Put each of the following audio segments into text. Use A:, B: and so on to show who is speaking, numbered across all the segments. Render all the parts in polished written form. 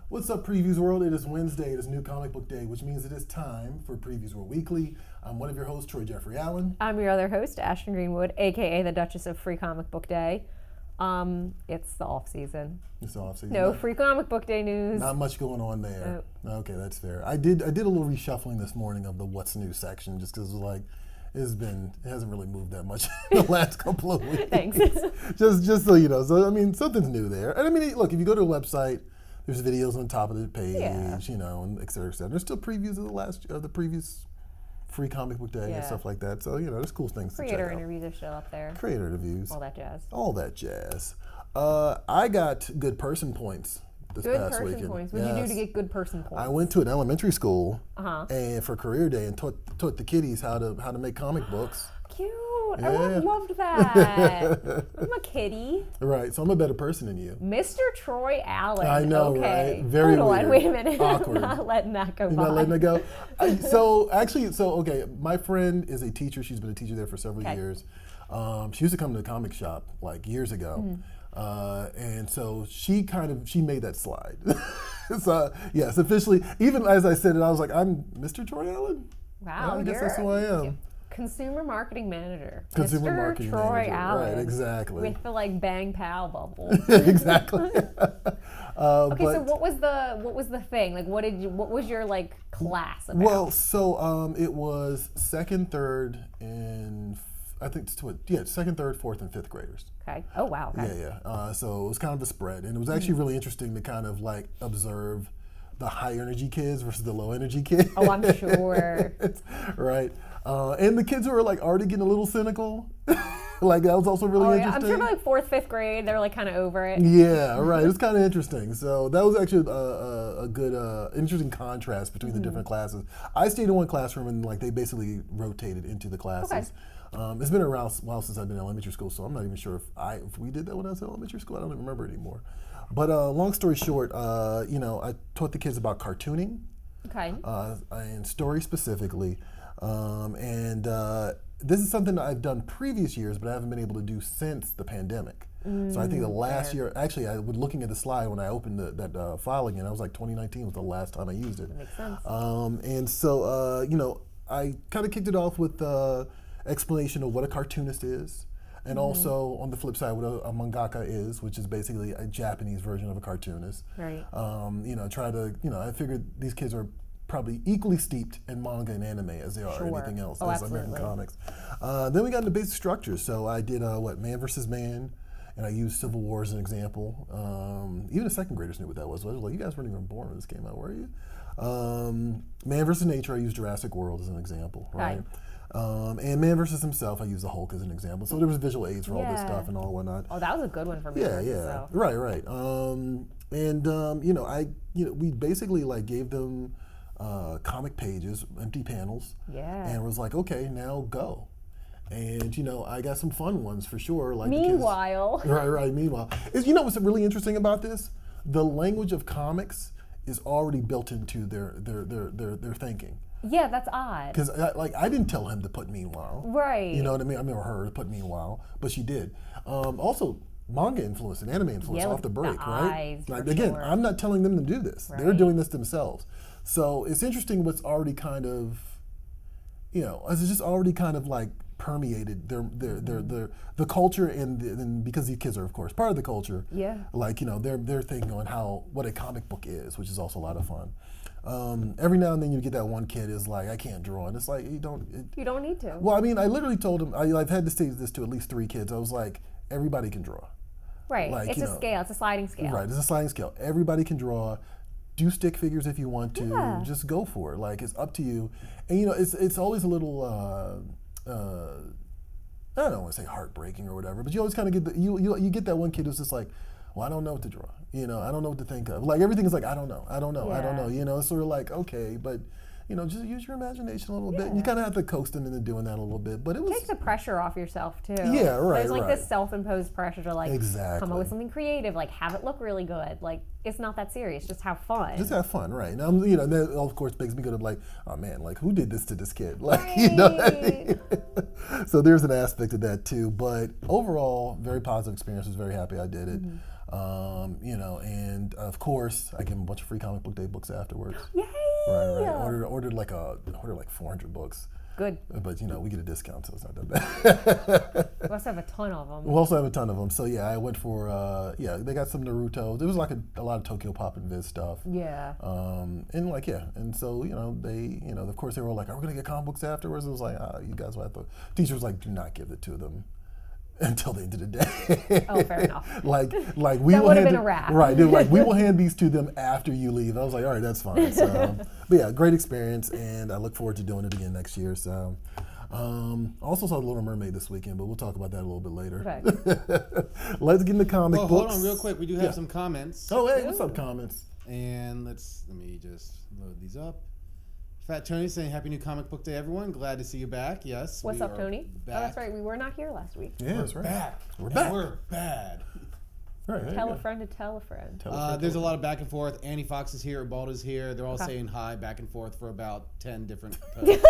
A: What's up, Previews World? It is Wednesday. It is New Comic Book Day, which means it is time for Previews World Weekly. I'm one of your hosts, Troy Jeffrey Allen.
B: I'm your other host, Ashton Greenwood, aka the Duchess of Free Comic Book Day. It's the off season.
A: It's the off season.
B: No Free Comic Book Day news.
A: Not much going on there. Okay, that's fair. I did a little reshuffling this morning of the What's New section, just because it was like it hasn't really moved that much in the last couple of weeks.
B: Thanks.
A: just so you know. So I mean, something's new there. And I mean, look, if you go to the website, there's videos on the top of the page, you know, and et cetera, et cetera. There's still previews of the previous Free Comic Book Day and stuff like that. So, you know, there's cool things to check out.
B: Creator interviews are still up there.
A: Creator interviews.
B: All that jazz.
A: All that jazz. I got good person points this past weekend.
B: Good person points. What did you do to get good person points?
A: I went to an elementary school and for career day and taught the kiddies how to make comic books.
B: Cute. Yeah. I loved that. I'm a kitty.
A: Right. So I'm a better person than you.
B: Mr. Troy Allen.
A: I know,
B: okay.
A: right? Very
B: Hold
A: weird.
B: on, wait a minute.
A: Awkward.
B: I'm not letting that go by.
A: You're not letting it go? Okay, my friend is a teacher. She's been a teacher there for several years. She used to come to the comic shop like years ago. And so she made that slide. So yes, officially, even as I said it, I was like, I'm Mr. Troy Allen.
B: Wow.
A: I guess that's who I am.
B: Consumer marketing manager.
A: Consumer
B: Mr.
A: marketing
B: Troy
A: manager.
B: Allen.
A: Right, exactly.
B: With the like Bang Pow bubble.
A: Exactly.
B: Okay, so what was the thing? Like what was your like class about?
A: Well, so it was second, third, and second, third, fourth, and fifth graders.
B: Okay. Oh wow. Okay.
A: Yeah. So it was kind of a spread, and it was actually really interesting to kind of like observe the high energy kids versus the low energy kids.
B: Oh, I'm sure.
A: Right. And the kids who were like already getting a little cynical, like that was also really interesting.
B: I'm sure by like fourth, fifth grade, they're like kind of over it.
A: Yeah, right. It's kind of interesting. So that was actually a good, interesting contrast between the different classes. I stayed in one classroom and like they basically rotated into the classes. Okay. It's been a while since I've been in elementary school, so I'm not even sure if we did that when I was in elementary school. I don't even remember anymore. But long story short, I taught the kids about cartooning. Okay. And story specifically. This is something that I've done previous years, but I haven't been able to do since the pandemic. So I think the last year, actually, I was looking at the slide when I opened that file again. I was like, 2019 was the last time I used it.
B: That makes sense.
A: And so, I kind of kicked it off with explanation of what a cartoonist is. And also, on the flip side, what a mangaka is, which is basically a Japanese version of a cartoonist.
B: Right.
A: I figured these kids are probably equally steeped in manga and anime as they are anything else, as American comics. Then we got into basic structures. So I did Man versus Man, and I used Civil War as an example. Even the second graders knew what that was. I was like, you guys weren't even born when this came out, were you? Man versus Nature, I used Jurassic World as an example, right? And Man versus Himself, I used the Hulk as an example. So there was visual aids for all this stuff and all whatnot.
B: Oh, that was a good one for me.
A: Yeah. Right. We basically like gave them comic pages, empty panels. Yeah. And was like, okay, now go. And I got some fun ones for sure. Like
B: meanwhile.
A: The kids, right. Meanwhile, what's really interesting about this? The language of comics is already built into their thinking.
B: Yeah, that's odd.
A: Because I didn't tell him to put meanwhile.
B: Right.
A: You know what I mean? Or her to put meanwhile, but she did. Also, manga influence and anime influence off the break, right? Like again, sure. I'm not telling them to do this. Right. They're doing this themselves. So it's interesting what's already kind of, it's just already kind of like permeated the culture and because these kids are of course part of the culture. Yeah. Like they're thinking on what a comic book is, which is also a lot of fun. Every now and then you get that one kid is like, I can't draw, and it's like you don't need to. Well, I mean, I literally told him I've had to say this to at least 3 kids. I was like, everybody can draw.
B: Right. Like, it's a scale. It's a sliding scale.
A: Right. It's a sliding scale. Everybody can draw. Do stick figures if you want to. Yeah. Just go for it. Like, it's up to you. And it's always a little I don't want to say heartbreaking or whatever, but you always kind of get you get that one kid who's just like, well, I don't know what to draw. I don't know what to think of. Like everything is like, I don't know. It's sort of like, okay, but just use your imagination a little bit. And you kind of have to coast them into doing that a little bit. But it
B: takes the pressure off yourself too.
A: Yeah, right.
B: There's this self-imposed pressure to
A: exactly.
B: come up with something creative, like have it look really good. Like it's not that serious. Just have fun.
A: Just have fun, right? Now, that of course makes me go to like, oh man, like who did this to this kid? Like,
B: right.
A: So there's an aspect of that too. But overall, very positive experience. I was very happy I did it. You know, and of course, I give them a bunch of free comic book day books afterwards.
B: Yay!
A: Right. Ordered like 400 books.
B: Good.
A: But you know, we get a discount, so it's not that bad.
B: We also have a ton of them.
A: We also have a ton of them. So yeah, I went for they got some Naruto. There was like a lot of Tokyo Pop and Viz stuff.
B: Yeah.
A: And like and so you know of course they were like, are we gonna get comic books afterwards? It was like, you guys will have to. Teacher was like, do not give it to them until the end of the day.
B: Oh, fair enough.
A: like we
B: that
A: will
B: would have
A: hand
B: been a wrap.
A: Right. They were like, we will hand these to them after you leave. I was like, all right, that's fine. So, but yeah, great experience, and I look forward to doing it again next year. So. Also saw The Little Mermaid this weekend, but we'll talk about that a little bit later.
B: Okay.
A: Let's get into comic books.
C: Hold on real quick. We do have some comments.
A: Oh, hey, what's up, comments?
C: And let me just load these up. Fat Tony saying, happy new comic book day, everyone. Glad to see you back. Yes.
B: What's up, Tony?
C: Back.
B: Oh, that's right. We were not here last week.
A: Yeah, that's right.
C: Back.
A: We're back.
C: We're bad.
A: Right,
B: tell a friend to tell a friend.
C: There's a lot of back and forth. Annie Fox is here. Balda's here. They're all saying hi back and forth for about 10 different posts.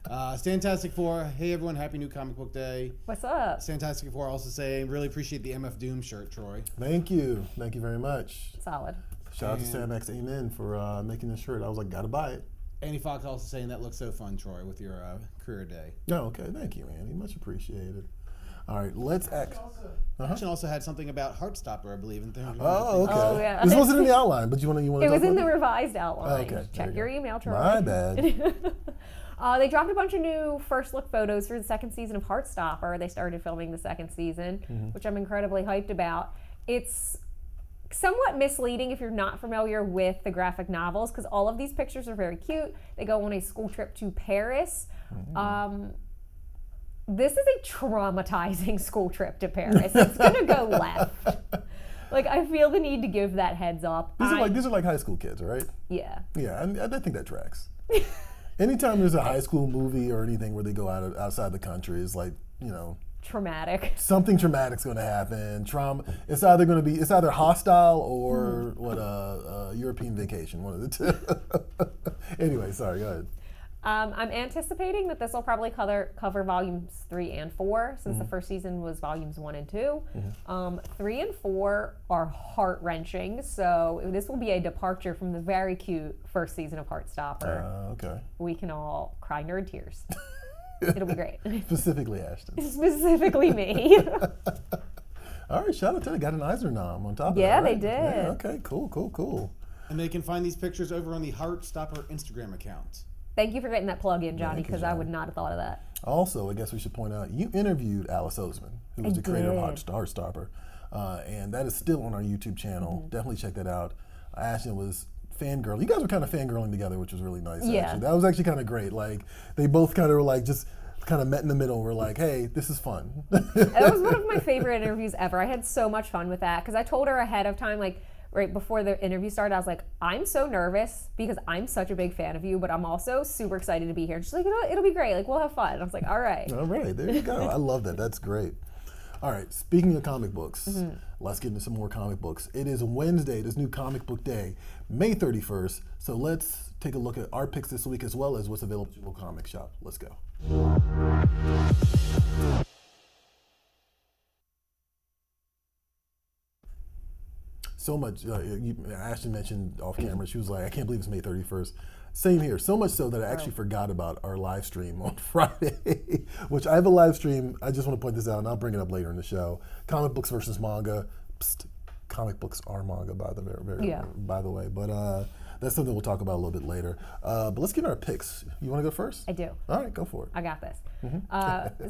C: Stantastic 4, hey everyone, happy new comic book day.
B: What's up?
C: Stantastic 4 also saying, really appreciate the MF Doom shirt, Troy.
A: Thank you very much.
B: Solid.
A: Shout out to Sam X Amen for making this shirt. I was like, gotta buy it.
C: Annie Fox also saying, that looks so fun, Troy, with your career day.
A: Oh, okay, thank you, Annie, much appreciated. All right, let's act.
C: Ashton also had something about Heartstopper, I believe.
A: Oh, okay.
B: Oh, yeah.
A: This wasn't in the outline, but you want to.
B: It was in the revised outline.
A: Okay.
B: Check your email, Troy.
A: My bad.
B: They dropped a bunch of new first look photos for the second season of Heartstopper. They started filming the second season, which I'm incredibly hyped about. It's somewhat misleading if you're not familiar with the graphic novels, because all of these pictures are very cute. They go on a school trip to Paris. This is a traumatizing school trip to Paris. It's gonna go left. Like, I feel the need to give that heads up.
A: These are like high school kids, right?
B: Yeah.
A: Yeah, I think that tracks. Anytime there's a high school movie or anything where they go outside the country, it's like, you know,
B: traumatic.
A: Something traumatic's going to happen. Trauma. It's either hostile or European Vacation. One of the two. Anyway, sorry. Go ahead.
B: I'm anticipating that this will probably cover volumes 3 and 4, since the first season was volumes 1 and 2. 3 and 4 are heart-wrenching, so this will be a departure from the very cute first season of Heartstopper.
A: Okay.
B: We can all cry nerd tears. It'll be great.
A: Specifically Ashton.
B: Specifically me.
A: All right, shout out to them. Got an Eisner nom on top of that.
B: Yeah,
A: right?
B: they did.
A: Yeah, okay, cool.
C: And they can find these pictures over on the Heartstopper Instagram account.
B: Thank you for getting that plug in, Johnny, because I would not have thought of that.
A: Also, I guess we should point out, you interviewed Alice Oseman, who was the creator of Heartstopper, and that is still on our YouTube channel. Definitely check that out. Ashton was fangirl. You guys were kind of fangirling together, which was really nice.
B: Yeah.
A: Actually. That was actually kind of great. Like, they both kind of were like, just kind of met in the middle. We're like, hey, this is fun.
B: That was one of my favorite interviews ever. I had so much fun with that, because I told her ahead of time, like, right before the interview started, I was like, I'm so nervous because I'm such a big fan of you, but I'm also super excited to be here. And she's like, it'll be great. Like, we'll have fun. And I was like, all right.
A: All right, there you go. I love that. That's great. All right, speaking of comic books, let's get into some more comic books. It is Wednesday, this new comic book day, May 31st. So let's take a look at our picks this week as well as what's available at your local comic shop. Let's go. So much, Ashton mentioned off camera, she was like, I can't believe it's May 31st. Same here, so much so that I actually forgot about our live stream on Friday, which I have a live stream, I just want to point this out, and I'll bring it up later in the show. Comic books versus manga. Psst, comic books are manga, by the way, but that's something we'll talk about a little bit later. But let's get our picks. You want to go first?
B: I do.
A: All right, go for it.
B: I got this.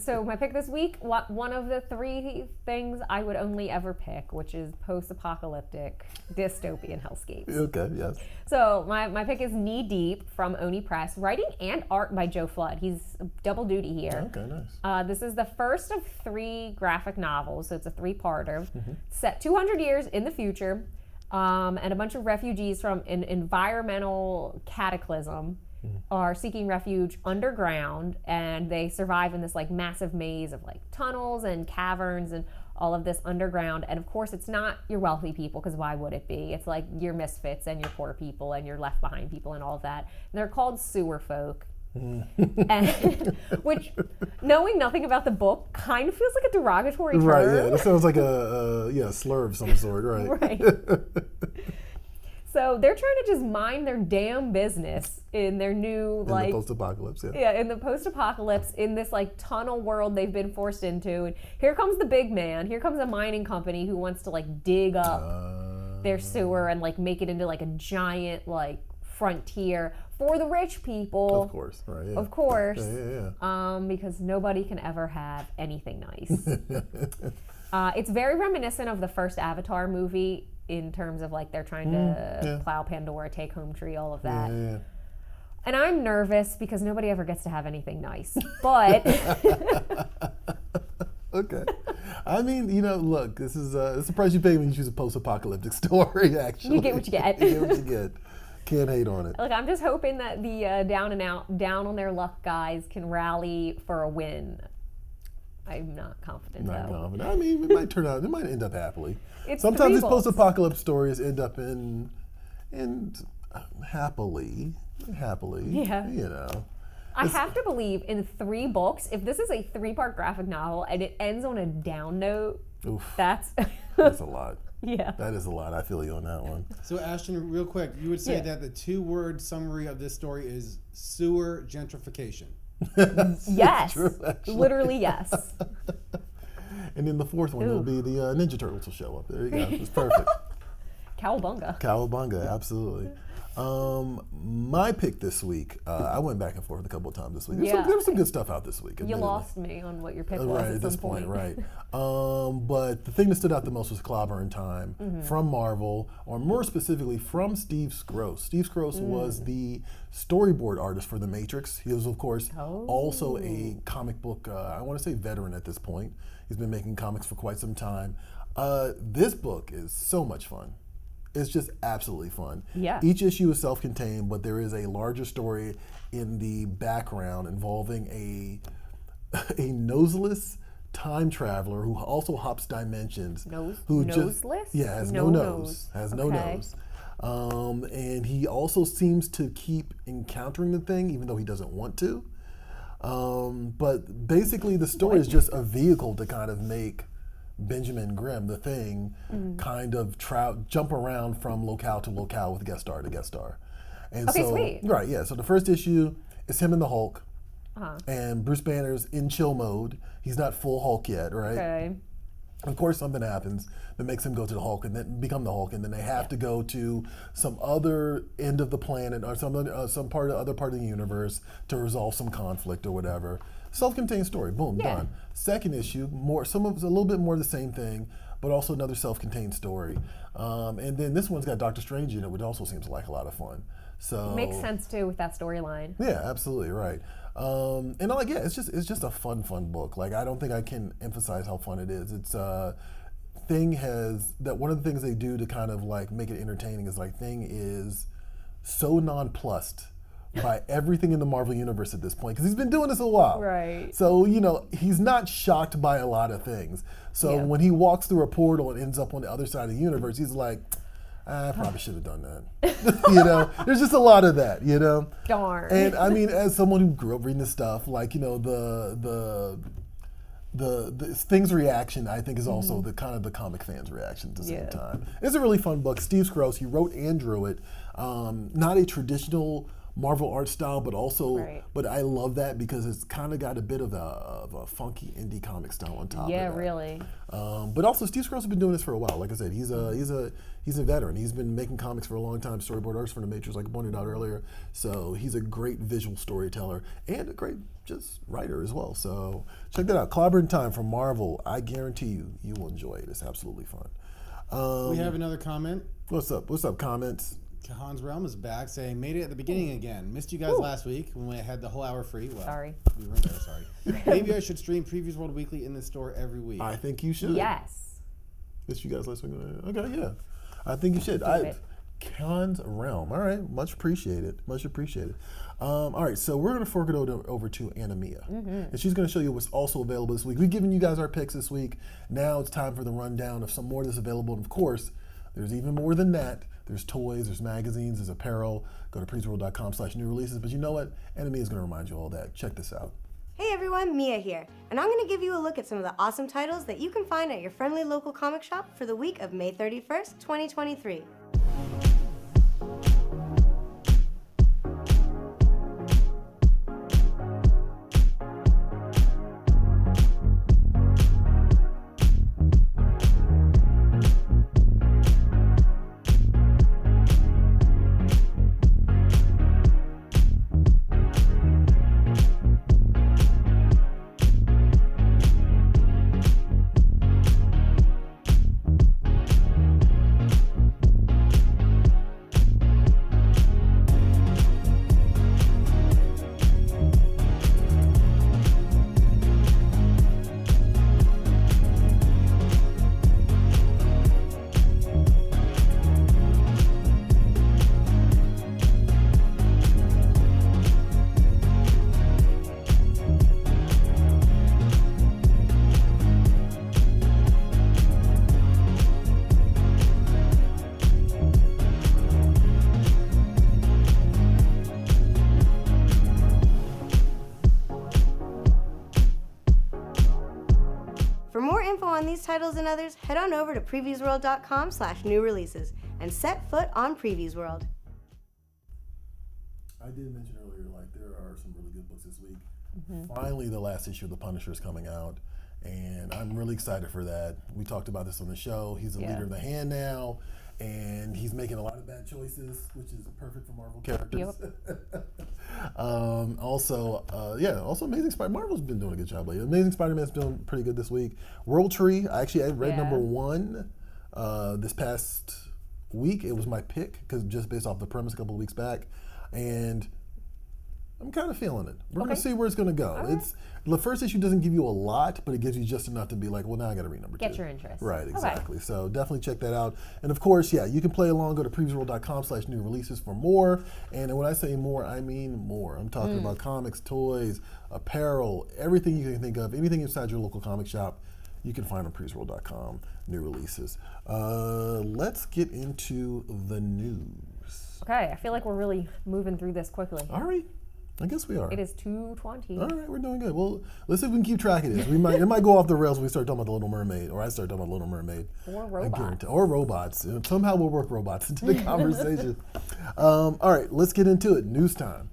B: So my pick this week, one of the 3 things I would only ever pick, which is post-apocalyptic dystopian hellscapes.
A: Okay, yes.
B: So my pick is Knee Deep from Oni Press, writing and art by Joe Flood. He's double duty here.
A: Okay, nice.
B: This is the first of 3 graphic novels, so it's a 3-parter, set 200 years in the future. And a bunch of refugees from an environmental cataclysm are seeking refuge underground, and they survive in this like massive maze of like tunnels and caverns and all of this underground. And of course, it's not your wealthy people, because why would it be? It's like your misfits and your poor people and your left behind people and all of that. And they're called sewer folk. And, which, knowing nothing about the book, kind of feels like a derogatory term.
A: Right, yeah. That sounds like a slur of some sort, right?
B: Right. So they're trying to just mind their damn business in their new,
A: in the post-apocalypse, yeah.
B: Yeah, in the post-apocalypse, in this like tunnel world they've been forced into. And here comes the big man. Here comes a mining company who wants to like dig up their sewer and like make it into like a giant like frontier for the rich people.
A: Of course, right, yeah.
B: Of course.
A: Yeah.
B: Because nobody can ever have anything nice. It's very reminiscent of the first Avatar movie in terms of like they're trying to plow Pandora, take home tree, all of that.
A: Yeah.
B: And I'm nervous because nobody ever gets to have anything nice. But
A: okay. I mean, you know, look, this is it's the price you pay when you choose a post-apocalyptic story, actually.
B: You get what you get.
A: You get what you get. Can't hate on it.
B: Look, I'm just hoping that the down and out, down on their luck guys can rally for a win. I'm not confident,
A: Not
B: though.
A: confident. I mean, it might turn out, it might end up happily.
B: It's
A: Sometimes
B: three
A: these
B: books.
A: post-apocalypse stories end up in happily,
B: Yeah.
A: you know.
B: I have to believe in 3 books, if this is a 3-part graphic novel and it ends on a down note,
A: Oof,
B: that's
A: that's a lot.
B: yeah.
A: That is a lot. I feel you on that one.
C: So Ashton, real quick, you would say
B: Yeah.
C: that the 2-word summary of this story is sewer gentrification.
B: Yes.
A: True, actually.
B: Literally yes.
A: And then the 4th one will be the Ninja Turtles will show up. There you go. It's perfect.
B: Cowabunga.
A: Cowabunga, absolutely. My pick this week, I went back and forth a couple of times this week. There was some good stuff out this week.
B: You
A: admittedly.
B: lost me on what your pick was
A: Right,
B: at
A: at
B: some
A: this point,
B: point.
A: right. But the thing that stood out the most was Clobber in Time from Marvel, or more specifically from Steve Skroce. Steve Skroce was the storyboard artist for The Matrix. He was, of course, also a comic book, I want to say veteran at this point. He's been making comics for quite some time. This book is so much fun. It's just absolutely fun.
B: Yeah.
A: Each issue is self-contained, but there is a larger story in the background involving a noseless time traveler who also hops dimensions.
B: Noseless?
A: Yeah, has
B: No
A: no
B: nose.
A: nose. Has no
B: Okay.
A: nose. And he also seems to keep encountering the thing, even though he doesn't want to. But basically, the story is just a vehicle to kind of make Benjamin Grimm, the Thing, kind of jump around from locale to locale with guest star to guest star. And
B: Okay,
A: so,
B: sweet.
A: Right, yeah. So the first issue is him and the Hulk, and Bruce Banner's in chill mode. He's not full Hulk yet, right?
B: Okay.
A: Of course, something happens that makes him go to the Hulk and then become the Hulk, and then they have to go to some other end of the planet or some other part of the universe to resolve some conflict or whatever. Self-contained story, boom, done. Second issue, a little bit more of the same thing, but also another self-contained story. And then this one's got Doctor Strange in it, which also seems like a lot of fun. So
B: Makes sense too with that storyline.
A: yeah, absolutely right. And I'm like, yeah, it's just a fun book. Like, I don't think I can emphasize how fun it is. It's Thing has that one of the things they do to kind of like make it entertaining is like Thing is so nonplussed by everything in the Marvel universe at this point, because he's been doing this a while.
B: Right.
A: So, you know, he's not shocked by a lot of things. So when he walks through a portal and ends up on the other side of the universe, he's like, I probably should have done that. You know, there's just a lot of that, you know?
B: Darn.
A: And I mean, as someone who grew up reading this stuff, like, you know, the Thing's reaction, I think, is also the kind of the comic fans' reaction at the same time. It's a really fun book. Steve Skroce, he wrote and drew it. Not a traditional Marvel art style, but also, but I love that because it's kind of got a bit of a funky indie comic style on top of that.
B: Yeah, really.
A: But also, Steve Skroce has been doing this for a while. Like I said, he's a veteran. He's been making comics for a long time, storyboard artist for The Matrix, like I pointed out earlier. So he's a great visual storyteller and a great just writer as well. So check that out. Clobber in Time from Marvel. I guarantee you will enjoy it. It's absolutely fun.
C: We have another comment.
A: What's up? What's up, comments?
C: Kahan's Realm is back saying, made it at the beginning again. Missed you guys last week when we had the whole hour free. Well,
B: Sorry.
C: We weren't there, sorry. Maybe I should stream Previews World Weekly in the store every week.
A: I think you should.
B: Yes.
A: Missed you guys last week? Okay, yeah. I think you should. Kahan's Realm. All right. Much appreciated. Much appreciated. All right, so we're going to fork it over to Anamia. And she's going to show you what's also available this week. We've given you guys our picks this week. Now it's time for the rundown of some more that's available. And of course, There's even more than that. There's toys, there's magazines, there's apparel. Go to PREVIEWSworld.com/new releases. But you know what? Enemy is going to remind you all that. Check this out.
D: Hey everyone, Mia here, and I'm going to give you a look at some of the awesome titles that you can find at your friendly local comic shop for the week of May 31st, 2023. For more info on these titles and others, head on over to PREVIEWSworld.com/new releases and set foot on Previews World.
A: I did mention earlier, like, there are some really good books this week. Finally, the last issue of The Punisher is coming out, and I'm really excited for that. We talked about this on the show. He's the leader of the Hand now, and he's making a lot of bad choices, which is perfect for Marvel characters. Also Amazing Spider. Marvel's been doing a good job lately. Amazing Spider-Man's doing pretty good this week. World Tree, I read number 1 this past week. It was my pick because just based off the premise a couple of weeks back, and I'm kind of feeling it. We're going to see where it's going to go. The first issue doesn't give you a lot, but it gives you just enough to be like, well, now I got to read number 2.
B: Get your interest.
A: Right, exactly. So definitely check that out. And of course, you can play along. Go to PREVIEWSworld.com/new releases for more. And when I say more, I mean more. I'm talking about comics, toys, apparel, everything you can think of, anything inside your local comic shop, you can find on PREVIEWSworld.com, new releases. Let's get into the news.
B: Okay, I feel like we're really moving through this quickly.
A: All right. I guess we are.
B: It is 2:20.
A: All right, we're doing good. Well, let's see if we can keep track of this. It might go off the rails when we start talking about The Little Mermaid, or I start talking about Little Mermaid.
B: Or robots.
A: Or robots. Somehow we'll work robots into the conversation. All right, let's get into it. News time.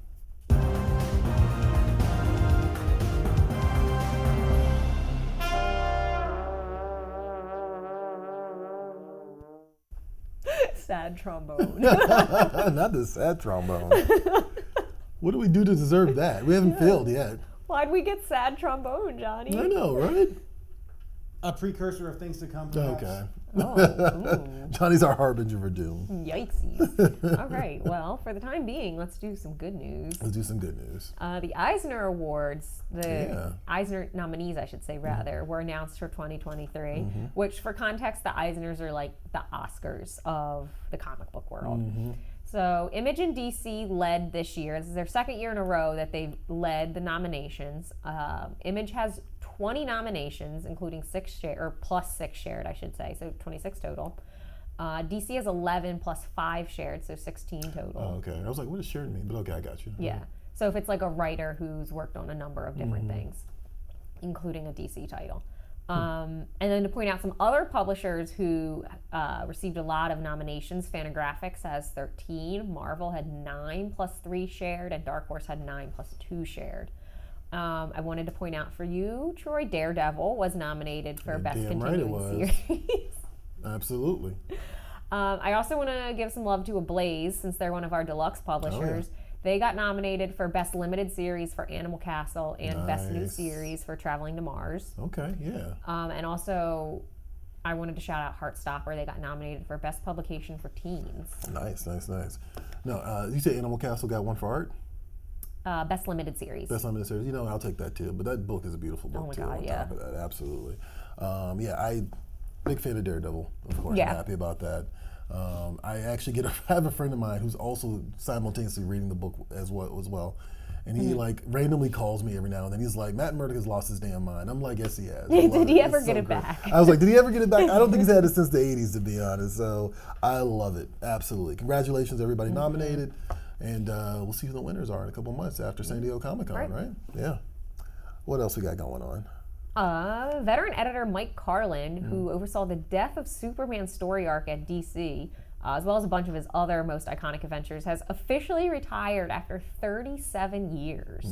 B: Sad trombone.
A: Not the sad trombone. What do we do to deserve that? We haven't failed yet.
B: Why'd we get sad trombone, Johnny?
A: I know, right?
C: A precursor of things to come, perhaps.
A: Okay.
B: Oh,
A: Johnny's our harbinger for doom.
B: Yikesies. All right, well, for the time being, let's do some good news.
A: Let's do some good news.
B: The Eisner Awards, Eisner nominees, I should say, rather, were announced for 2023, which, for context, the Eisners are like the Oscars of the comic book world. So Image and DC led this year. This is their second year in a row that they've led the nominations. Image has 20 nominations, including 6 shared, or plus 6 shared, I should say, so 26 total. DC has 11 plus 5 shared, so 16 total.
A: Oh, okay. I was like, what does shared mean? But okay, I got you.
B: Yeah. So if it's like a writer who's worked on a number of different things, including a DC title. And then to point out some other publishers who received a lot of nominations, Fantagraphics has 13, Marvel had 9 plus 3 shared, and Dark Horse had 9 plus 2 shared. I wanted to point out for you, Troy, Daredevil was nominated for Best Continuing Series.
A: Absolutely.
B: I also want to give some love to Ablaze, since they're one of our deluxe publishers.
A: Oh, yeah.
B: They got nominated for Best Limited Series for Animal Castle and Best New Series for Traveling to Mars.
A: Okay, yeah.
B: And also, I wanted to shout out Heartstopper. They got nominated for Best Publication for Teens.
A: Nice. No, you say Animal Castle got one for art?
B: Best Limited Series.
A: Best Limited Series. You know, I'll take that too. But that book is a beautiful book too. On top of that, absolutely. Big fan of Daredevil. Of course, I'm happy about that. I actually I have a friend of mine who's also simultaneously reading the book as well. And he like randomly calls me every now and then. He's like, Matt Murdock has lost his damn mind. I'm like, yes, he has.
B: Did he ever get it back?
A: I was like, did he ever get it back? I don't think he's had it since the 80s, to be honest. So I love it. Absolutely. Congratulations, everybody nominated. And we'll see who the winners are in a couple months after San Diego Comic-Con, right? Yeah. What else we got going on?
B: Veteran editor Mike Carlin, who oversaw the death of Superman's story arc at DC, as well as a bunch of his other most iconic adventures, has officially retired after 37 years.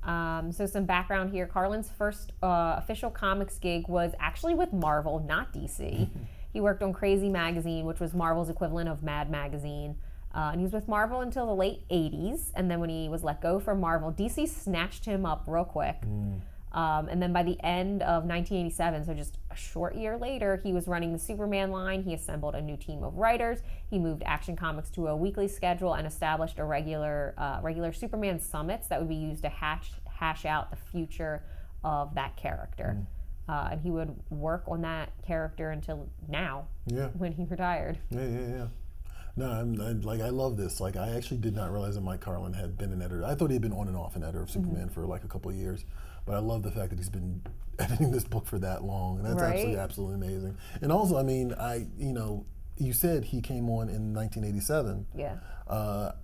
B: So some background here. Carlin's first official comics gig was actually with Marvel, not DC. He worked on Crazy Magazine, which was Marvel's equivalent of Mad Magazine. And he was with Marvel until the late 80s. And then when he was let go from Marvel, DC snatched him up real quick. And then by the end of 1987, so just a short year later, he was running the Superman line. He assembled a new team of writers. He moved Action Comics to a weekly schedule and established a regular Superman summits that would be used to hash out the future of that character. And he would work on that character until now, when he retired.
A: Yeah. No, I love this. Like, I actually did not realize that Mike Carlin had been an editor. I thought he'd been on and off an editor of Superman for like a couple of years. But I love the fact that he's been editing this book for that long. And that's absolutely amazing. And also, I mean, you said he came on in 1987.
B: Yeah.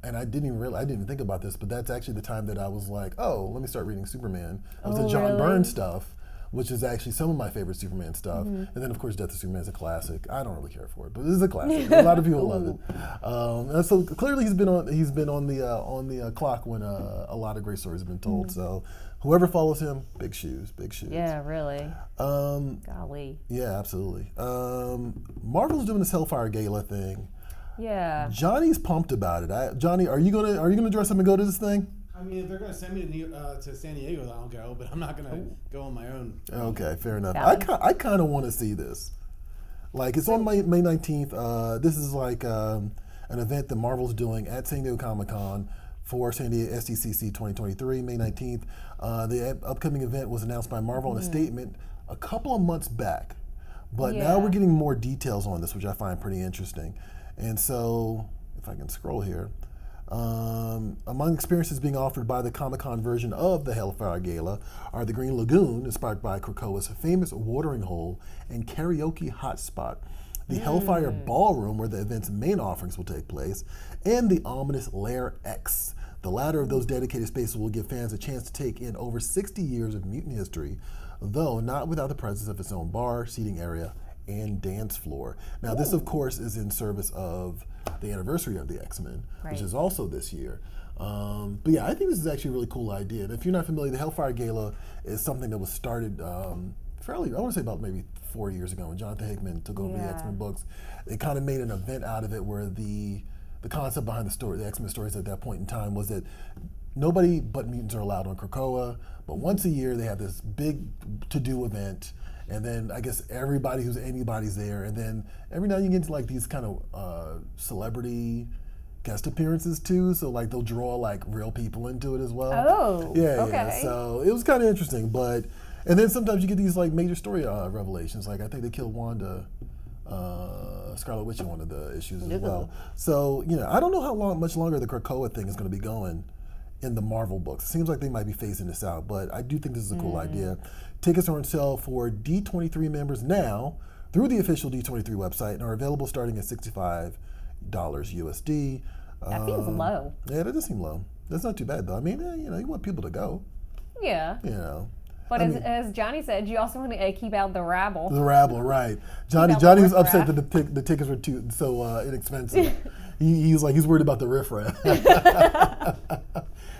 A: And I didn't even think about this, but that's actually the time that I was like, oh, let me start reading Superman. It was the John Byrne stuff, which is actually some of my favorite Superman stuff. And then, of course, Death of Superman is a classic. I don't really care for it, but it is a classic. A lot of people love it. And so clearly, he's been on the clock when a lot of great stories have been told. So whoever follows him, big shoes.
B: Yeah, really. Golly.
A: Yeah, absolutely. Marvel's doing this Hellfire Gala thing.
B: Yeah.
A: Johnny's pumped about it. Johnny, are you gonna dress up and go to this thing?
C: I mean, if they're going to send me to San Diego, then I'll go, but I'm not going to go on my own.
A: Okay, fair enough. I kind of want to see this. Like, it's on May 19th. This is like an event that Marvel's doing at San Diego Comic-Con for San Diego SDCC 2023, May 19th. The upcoming event was announced by Marvel in a statement a couple of months back. But now we're getting more details on this, which I find pretty interesting. And so, if I can scroll here. Among experiences being offered by the Comic-Con version of the Hellfire Gala are the Green Lagoon, inspired by Krakoa's famous watering hole and karaoke hotspot, the Hellfire Ballroom, where the event's main offerings will take place, and the ominous Lair X. The latter of those dedicated spaces will give fans a chance to take in over 60 years of mutant history, though not without the presence of its own bar, seating area, and dance floor. Now, this, of course, is in service of the anniversary of the X-Men, which is also this year. But yeah, I think this is actually a really cool idea. And if you're not familiar, the Hellfire Gala is something that was started I want to say about maybe 4 years ago when Jonathan Hickman took over the X-Men books. They kind of made an event out of it where the concept behind the story, the X-Men stories at that point in time, was that nobody but mutants are allowed on Krakoa, but once a year they have this big to-do event. And then I guess everybody who's anybody's there, and then every now and then you get to like these kind of celebrity guest appearances too. So like they'll draw like real people into it as well.
B: Oh,
A: yeah.
B: Okay.
A: Yeah. So it was kind of interesting, and then sometimes you get these like major story revelations. Like I think they killed Wanda, Scarlet Witch in one of the issues as well. So I don't know how much longer the Krakoa thing is going to be going in the Marvel books. It seems like they might be phasing this out, but I do think this is a cool idea. Tickets are on sale for D23 members now through the official D23 website and are available starting at $65 USD.
B: That seems low.
A: Yeah, that does seem low. That's not too bad though. I mean, you want people to go.
B: Yeah. But as Johnny said, you also want to keep out the rabble.
A: The rabble, right? Johnny was upset that the tickets were so inexpensive. He's worried about the riffraff.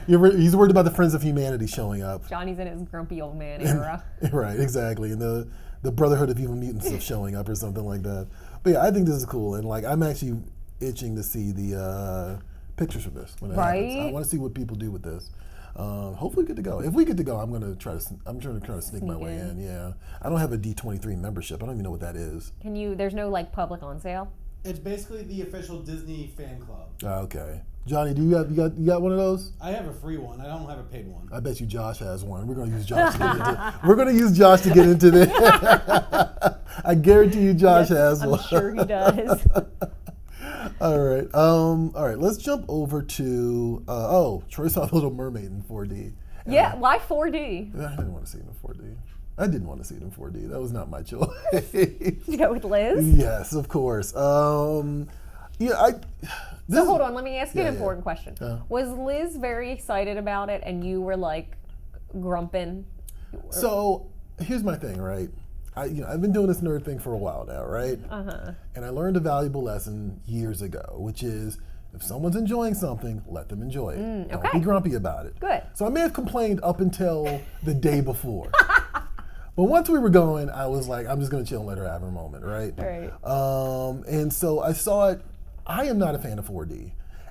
A: He's worried about the Friends of Humanity showing up.
B: Johnny's in his grumpy old man era.
A: Right, exactly. And the Brotherhood of Evil Mutants of showing up or something like that. But yeah, I think this is cool. And like, I'm actually itching to see the pictures of this when it happens. I want to see what people do with this. Hopefully we get to go. If we get to go, I'm going to try to sneak my way in. Yeah. I don't have a D23 membership. I don't even know what that is.
B: There's no like public on sale?
C: It's basically the official Disney fan club.
A: Okay. Johnny, you got one of those?
C: I have a free one. I don't have a paid one.
A: I bet you Josh has one. We're going to use Josh to get into We're going to use Josh to get into this. I guarantee you Josh has one.
B: I'm sure he does.
A: All right. Let's jump over to. Troy saw The Little Mermaid in 4D.
B: Yeah, why 4D?
A: I didn't want to see it in 4D. I didn't want to see it in 4D. That was not my choice.
B: Did you go with Liz?
A: Yes, of course. So
B: hold on, let me ask you an important question. Was Liz very excited about it and you were like grumping?
A: So here's my thing, right? I've been doing this nerd thing for a while now, right? And I learned a valuable lesson years ago, which is if someone's enjoying something, let them enjoy it. Don't be grumpy about it.
B: Good.
A: So I may have complained up until the day before. But once we were going, I was like, I'm just going to chill and let her have her moment, right?
B: Right.
A: And so I saw it. I am not a fan of 4D.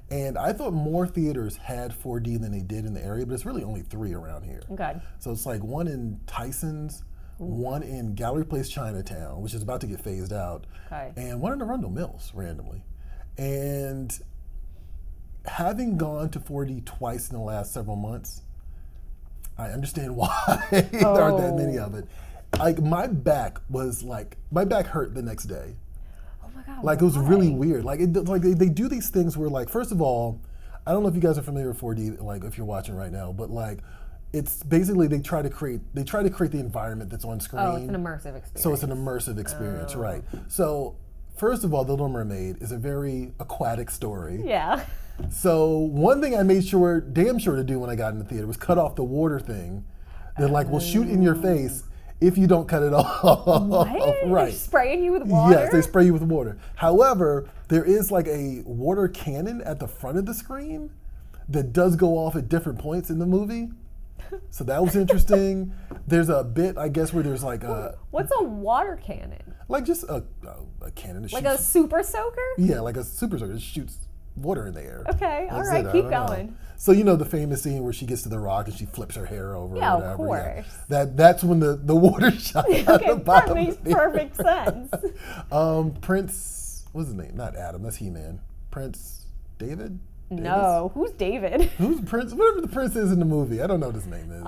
A: And I thought more theaters had 4D than they did in the area, but it's really only 3 around here.
B: Okay.
A: So it's like one in Tyson's, one in Gallery Place Chinatown, which is about to get phased out, and one in Arundel Mills, randomly. And having gone to 4D twice in the last several months, I understand why there aren't that many of it. Like my back hurt the next day.
B: Oh my God.
A: Like it was really weird. Like they do these things where like, first of all, I don't know if you guys are familiar with 4D, like if you're watching right now, but like it's basically they try to create the environment that's on screen.
B: Oh, it's an immersive experience.
A: So it's an immersive experience, right? So first of all, The Little Mermaid is a very aquatic story.
B: Yeah.
A: So one thing I made damn sure to do when I got in the theater was cut off the water thing. That like will shoot in your face if you don't cut it off.
B: What?
A: Right.
B: They're spraying you with water?
A: Yes, they spray you with water. However, there is like a water cannon at the front of the screen that does go off at different points in the movie. So that was interesting. There's a bit, I guess, where there's like a...
B: What's a water cannon?
A: Like just a cannon that
B: like
A: shoots...
B: a super soaker?
A: Yeah, like a super soaker that shoots water in the air.
B: Okay, all right, keep going.
A: Know. So you know the famous scene where she gets to the rock and she flips her hair over
B: yeah,
A: or whatever.
B: Of course.
A: Yeah. That's when the water shot out the bottom.
B: That makes perfect sense.
A: Prince, what's his name? Not Adam, that's He-Man. Prince David?
B: No, who's David?
A: Who's Prince? Whatever the prince is in the movie. I don't know what his name is.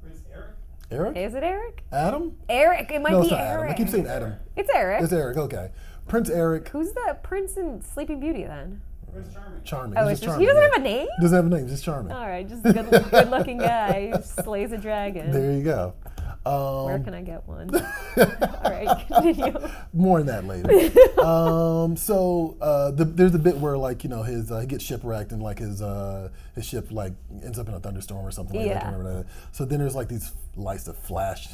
C: Prince Eric?
A: Eric?
B: Is it Eric?
A: Adam?
B: Eric. It might
A: no,
B: be
A: it's not
B: Eric.
A: Adam. I keep saying Adam.
B: It's Eric.
A: It's Eric, okay. Prince Eric.
B: Who's the prince in Sleeping Beauty then?
C: Prince Charming.
A: Charming.
B: Oh,
A: He's
B: it's just,
A: charming.
B: he doesn't have a name?
A: Doesn't have a name, he's just charming.
B: All right, just a good looking guy who slays a dragon.
A: There you go.
B: Where can I get one? All right, continue.
A: More on that later. There's a bit where like, you know, his he gets shipwrecked and like his ship like ends up in a thunderstorm or something like that. I can't remember that. So then there's like these lights that flash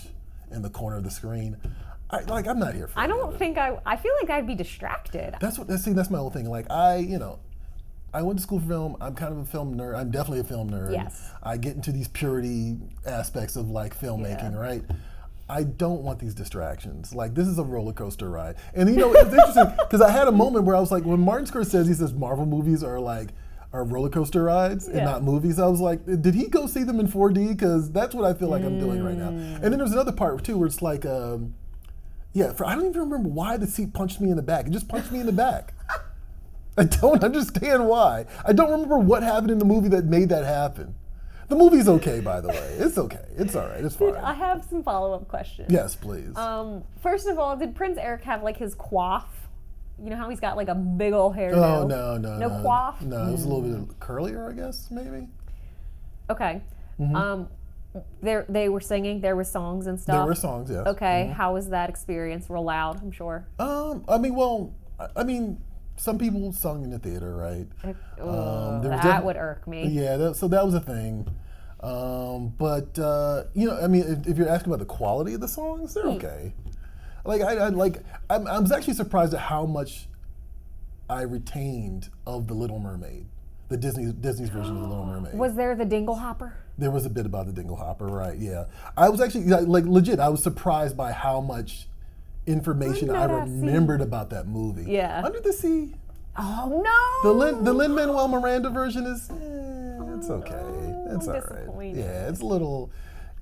A: in the corner of the screen. I'm not here for
B: I don't think I feel like I'd be distracted.
A: That's my whole thing. Like I went to school for film. I'm kind of a film nerd. I'm definitely a film nerd.
B: Yes.
A: I get into these purity aspects of like filmmaking, right? I don't want these distractions. Like this is a roller coaster ride. And you know, it's interesting because I had a moment where I was like, when Martin Scorsese says Marvel movies are roller coaster rides and not movies, I was like, did he go see them in 4D? Because that's what I feel like I'm doing right now. And then there's another part too where it's like, I don't even remember why the seat punched me in the back. It just punched me in the back. I don't understand why. I don't remember what happened in the movie that made that happen. The movie's okay, by the way. It's okay. It's all right. It's fine.
B: I have some follow-up questions.
A: Yes, please.
B: First of all, did Prince Eric have like his coif? You know how he's got like a big old hairdo?
A: Oh, no.
B: No coif?
A: No, it was a little bit curlier, I guess, maybe.
B: Okay. They were singing. There were songs and stuff.
A: There were songs, yes.
B: Okay. How was that experience? Real loud, I'm sure.
A: Some people sung in the theater, right?
B: That would irk me.
A: Yeah, so that was a thing. If you're asking about the quality of the songs, they're okay. I was actually surprised at how much I retained of The Little Mermaid, the Disney's version of The Little Mermaid.
B: Was there the dingle hopper?
A: There was a bit about the dingle hopper, right? Yeah, I was actually legit. I was surprised by how much information I remembered about that movie.
B: Yeah.
A: Under the Sea.
B: Oh no.
A: The Lin-Manuel Miranda version is it's okay. It's all right. Yeah, it's a little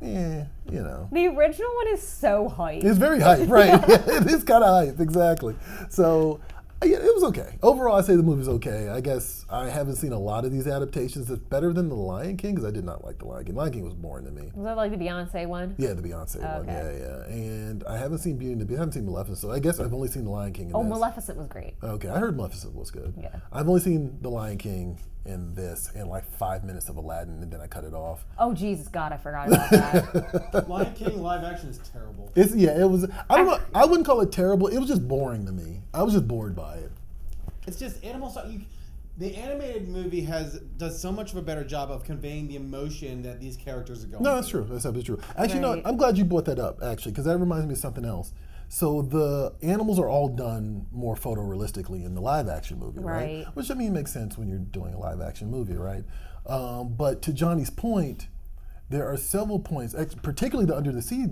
A: you know.
B: The original one is so hype.
A: It's very hype, right? It is kind of hype, exactly. So Yeah, it was okay. Overall, I say the movie's okay. I guess I haven't seen a lot of these adaptations. It's better than The Lion King because I did not like The Lion King. Lion King was boring to me.
B: Was that like the Beyonce one?
A: Yeah, the Beyonce one.
B: Okay.
A: Yeah. And I haven't seen Beauty and the Beast. I haven't seen Maleficent, so I guess I've only seen The Lion King. And
B: Maleficent was great.
A: Okay, I heard Maleficent was good.
B: Yeah.
A: I've only seen The Lion King and this and like 5 minutes of Aladdin, and then I cut it off.
B: Oh Jesus God, I forgot about that.
C: Lion King live action is terrible.
A: It was. I don't know. I wouldn't call it terrible. It was just boring to me. I was just bored by it.
C: It's just animal stuff. The animated movie does so much of a better job of conveying the emotion that these characters are going
A: No, that's
C: through.
A: true. That's absolutely true. Actually, no, I'm glad you brought that up, actually, because that reminds me of something else. So the animals are all done more photorealistically in the live-action movie, right? Which, I mean, makes sense when you're doing a live-action movie, right? But to Johnny's point, there are several points, particularly the Under the Sea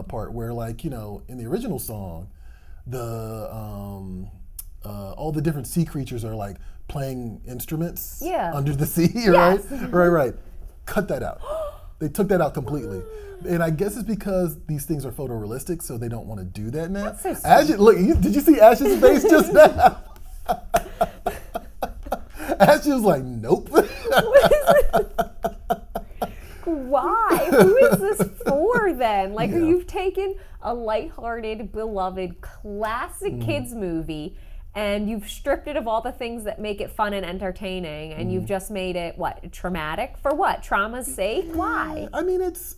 A: part, where, like, you know, in the original song, all the different sea creatures are like playing instruments under the sea, right?
B: Yes.
A: Right. Cut that out. They took that out completely. And I guess it's because these things are photorealistic, so they don't want to do that now.
B: That's so sweet.
A: Look, did you see Ash's face just now? Ash was like, nope.
B: Why? Who is this for then? Like, you've taken a lighthearted, beloved, classic kids movie and you've stripped it of all the things that make it fun and entertaining, and you've just made it traumatic for what? Trauma's sake? Why?
A: I mean, it's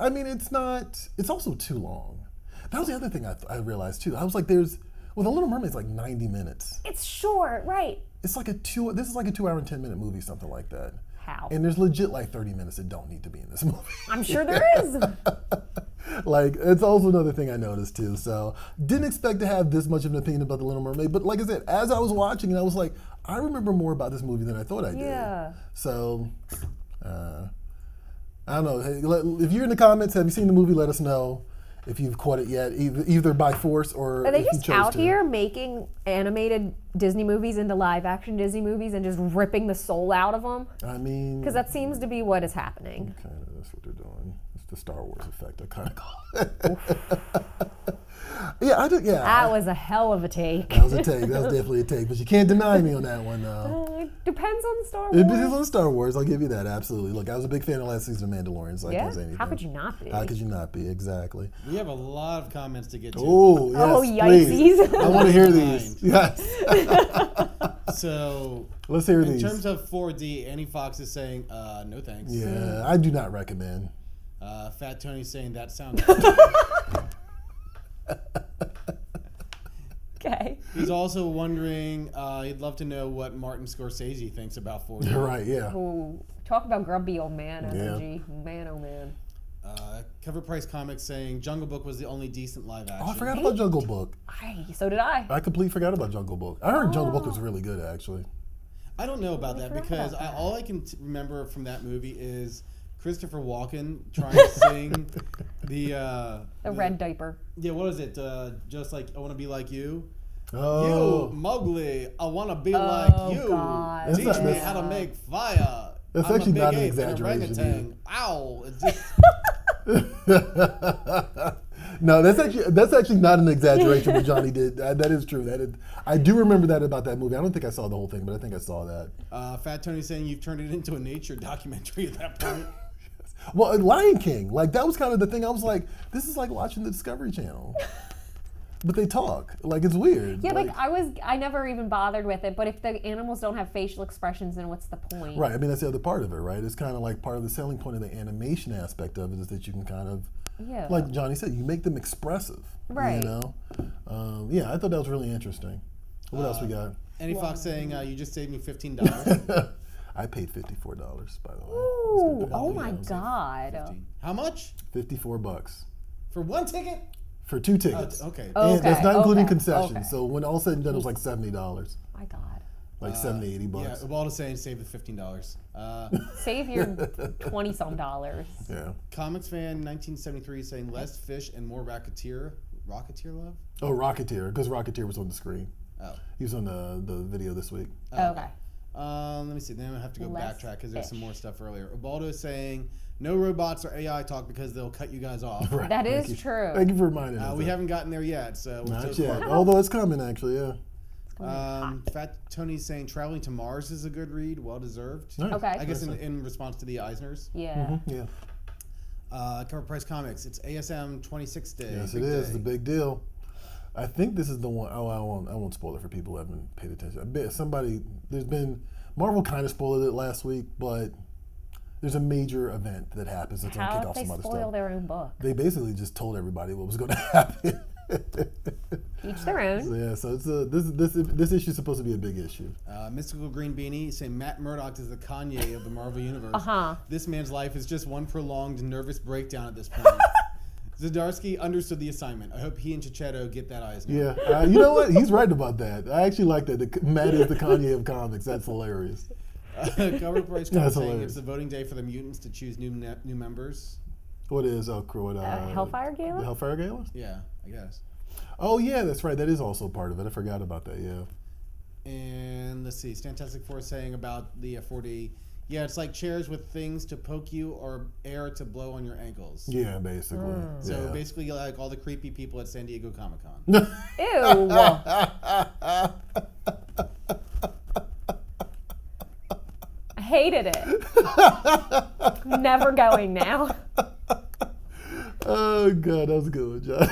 A: not. It's also too long. That was the other thing I realized too. I was like, The Little Mermaid's like 90 minutes.
B: It's short, right?
A: It's like this is like a 2 hour and 10 minute movie, something like that.
B: How?
A: And there's legit like 30 minutes that don't need to be in this movie.
B: I'm sure there is.
A: Like, it's also another thing I noticed too. So didn't expect to have this much of an opinion about The Little Mermaid, but like I said, as I was watching it, I was like, I remember more about this movie than I thought I did.
B: Yeah.
A: So, I don't know. Hey, if you're in the comments, have you seen the movie? Let us know if you've caught it yet, either by force or
B: Are they
A: if you
B: just
A: chose
B: out
A: to.
B: here making animated Disney movies into live action Disney movies and just ripping the soul out of them?
A: I mean,
B: because that seems to be what is happening.
A: Kind of, that's what they're doing. It's the Star Wars effect, I kind of call it.
B: That was a hell of a take.
A: That was a take. That was definitely a take. But you can't deny me on that one, though.
B: It depends on the Star Wars.
A: It depends on Star Wars. I'll give you that. Absolutely. Look, I was a big fan of last season of Mandalorian, so I can't say anything.
B: How could you not be?
A: How could you not be? Exactly.
C: We have a lot of comments to get to.
A: Oh, yes, please. I want to hear these. Yes.
C: So
A: let's hear these.
C: In terms of 4D, Annie Fox is saying, no thanks.
A: Yeah, I do not recommend.
C: Fat Tony's saying that sounds
B: Okay.
C: He's also wondering, he'd love to know what Martin Scorsese thinks about 4D.
A: Right, yeah.
B: Ooh, talk about grumpy old man energy.
A: Yeah.
B: Man, oh man.
C: Cover Price Comics saying Jungle Book was the only decent live action.
A: Oh, I forgot about Jungle Book.
B: So did I.
A: I completely forgot about Jungle Book. I heard Jungle Book was really good, actually.
C: I don't know about that because all I can remember from that movie is Christopher Walken trying to sing the
B: red diaper.
C: Yeah, what is it? Just like I want to be like you.
A: Oh.
C: You, Mowgli, I want to be like you.
B: God.
C: Teach me how to make fire.
A: That's
C: I'm
A: actually
C: a big
A: not an
C: ape and
A: exaggeration.
C: orangutan. Ow. It's just...
A: No, that's actually not an exaggeration what Johnny did. That is true. I do remember that about that movie. I don't think I saw the whole thing, but I think I saw that.
C: Fat Tony saying you've turned it into a nature documentary at that point.
A: Well, Lion King, like that was kind of the thing. I was like, this is like watching the Discovery Channel. But they talk. Like, it's weird.
B: Yeah, I never even bothered with it, but if the animals don't have facial expressions, then what's the point?
A: Right, I mean, that's the other part of it, right? It's kind of like part of the selling point of the animation aspect of it is that you can kind of, like Johnny said, you make them expressive.
B: Right.
A: You know? I thought that was really interesting. What else we got?
C: Annie Fox saying, you just saved me $15.
A: I paid $54, by the way.
B: Ooh, oh my God.
C: 15. How much?
A: $54.
C: For one ticket?
A: For 2 tickets.
C: Okay.
A: And that's not including concessions.
B: Okay.
A: So when all said and done, it was like $70.
B: My God.
A: Like $70, $80.
C: Yeah, Ubaldo's saying save the $15.
B: Save your 20-some dollars.
A: Yeah.
C: Comics fan 1973 saying less fish and more Rocketeer. Rocketeer love?
A: Oh, Rocketeer, because Rocketeer was on the screen.
C: Oh.
A: He was on the video this week.
B: Okay.
C: Let me see. Then I have to go
B: Less
C: backtrack because there's some
B: fish.
C: more stuff earlier. Ubaldo is saying no robots or AI talk because they'll cut you guys off.
A: Right.
B: That is true.
A: Thank you for reminding us.
C: We haven't gotten there yet, so
A: Not yet. Although it's coming, actually, yeah.
C: Fat Tony's saying Traveling to Mars is a good read, well deserved.
A: Nice.
B: Okay.
C: I guess in response to the Eisners.
B: Yeah.
A: Yeah.
C: Cover Price Comics. It's ASM 26 Day.
A: Yes, it is. The big deal. I think this is the one. Oh, I won't spoil it for people who haven't paid attention. I bet Marvel kind of spoiled it last week, but there's a major event that happens that's going to kick off some other stuff.
B: How did they spoil their own book?
A: They basically just told everybody what was going to happen.
B: Each their own.
A: So, yeah, so this issue is supposed to be a big issue.
C: Mystical Green Beanie saying Matt Murdock is the Kanye of the Marvel Universe.
B: Uh-huh.
C: This man's life is just one prolonged nervous breakdown at this point. Zdarsky understood the assignment. I hope he and Chichetto get that Eisner.
A: Yeah, you know what? He's right about that. I actually like that. Matt is the Kanye of comics. That's hilarious.
C: Cover Price Comics saying it's the voting day for the mutants to choose new members.
A: What is
B: Hellfire Gala?
A: The Hellfire Gala?
C: Yeah, I guess.
A: Oh yeah, that's right. That is also part of it. I forgot about that. Yeah.
C: And let's see, Fantastic Four saying about the 4D. Yeah, it's like chairs with things to poke you or air to blow on your ankles.
A: Yeah, basically.
C: So basically, like all the creepy people at San Diego Comic-Con.
B: Ew. I hated it. Never going now.
A: Oh god, that was a good one, John.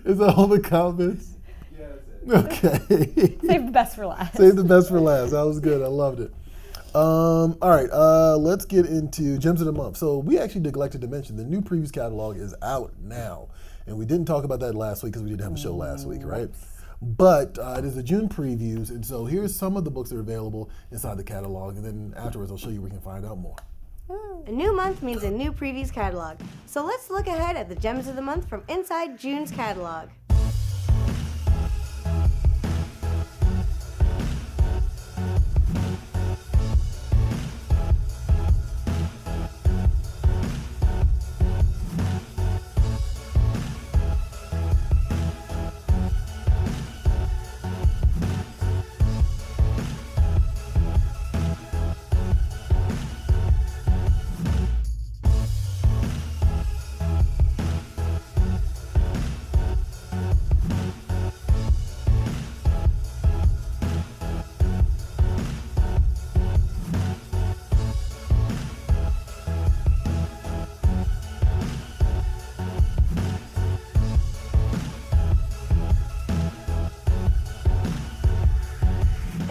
A: Is that all the comments?
C: Yeah, that's it.
A: Okay.
B: Save the best for last.
A: Save the best for last. That was good. I loved it. All right, let's get into Gems of the Month. So we actually neglected to mention the new previews catalog is out now. And we didn't talk about that last week because we didn't have a show last week, right? But it is the June previews. And so here's some of the books that are available inside the catalog. And then afterwards, I'll show you where you can find out more.
D: A new month means a new previews catalog. So let's look ahead at the Gems of the Month from inside June's catalog.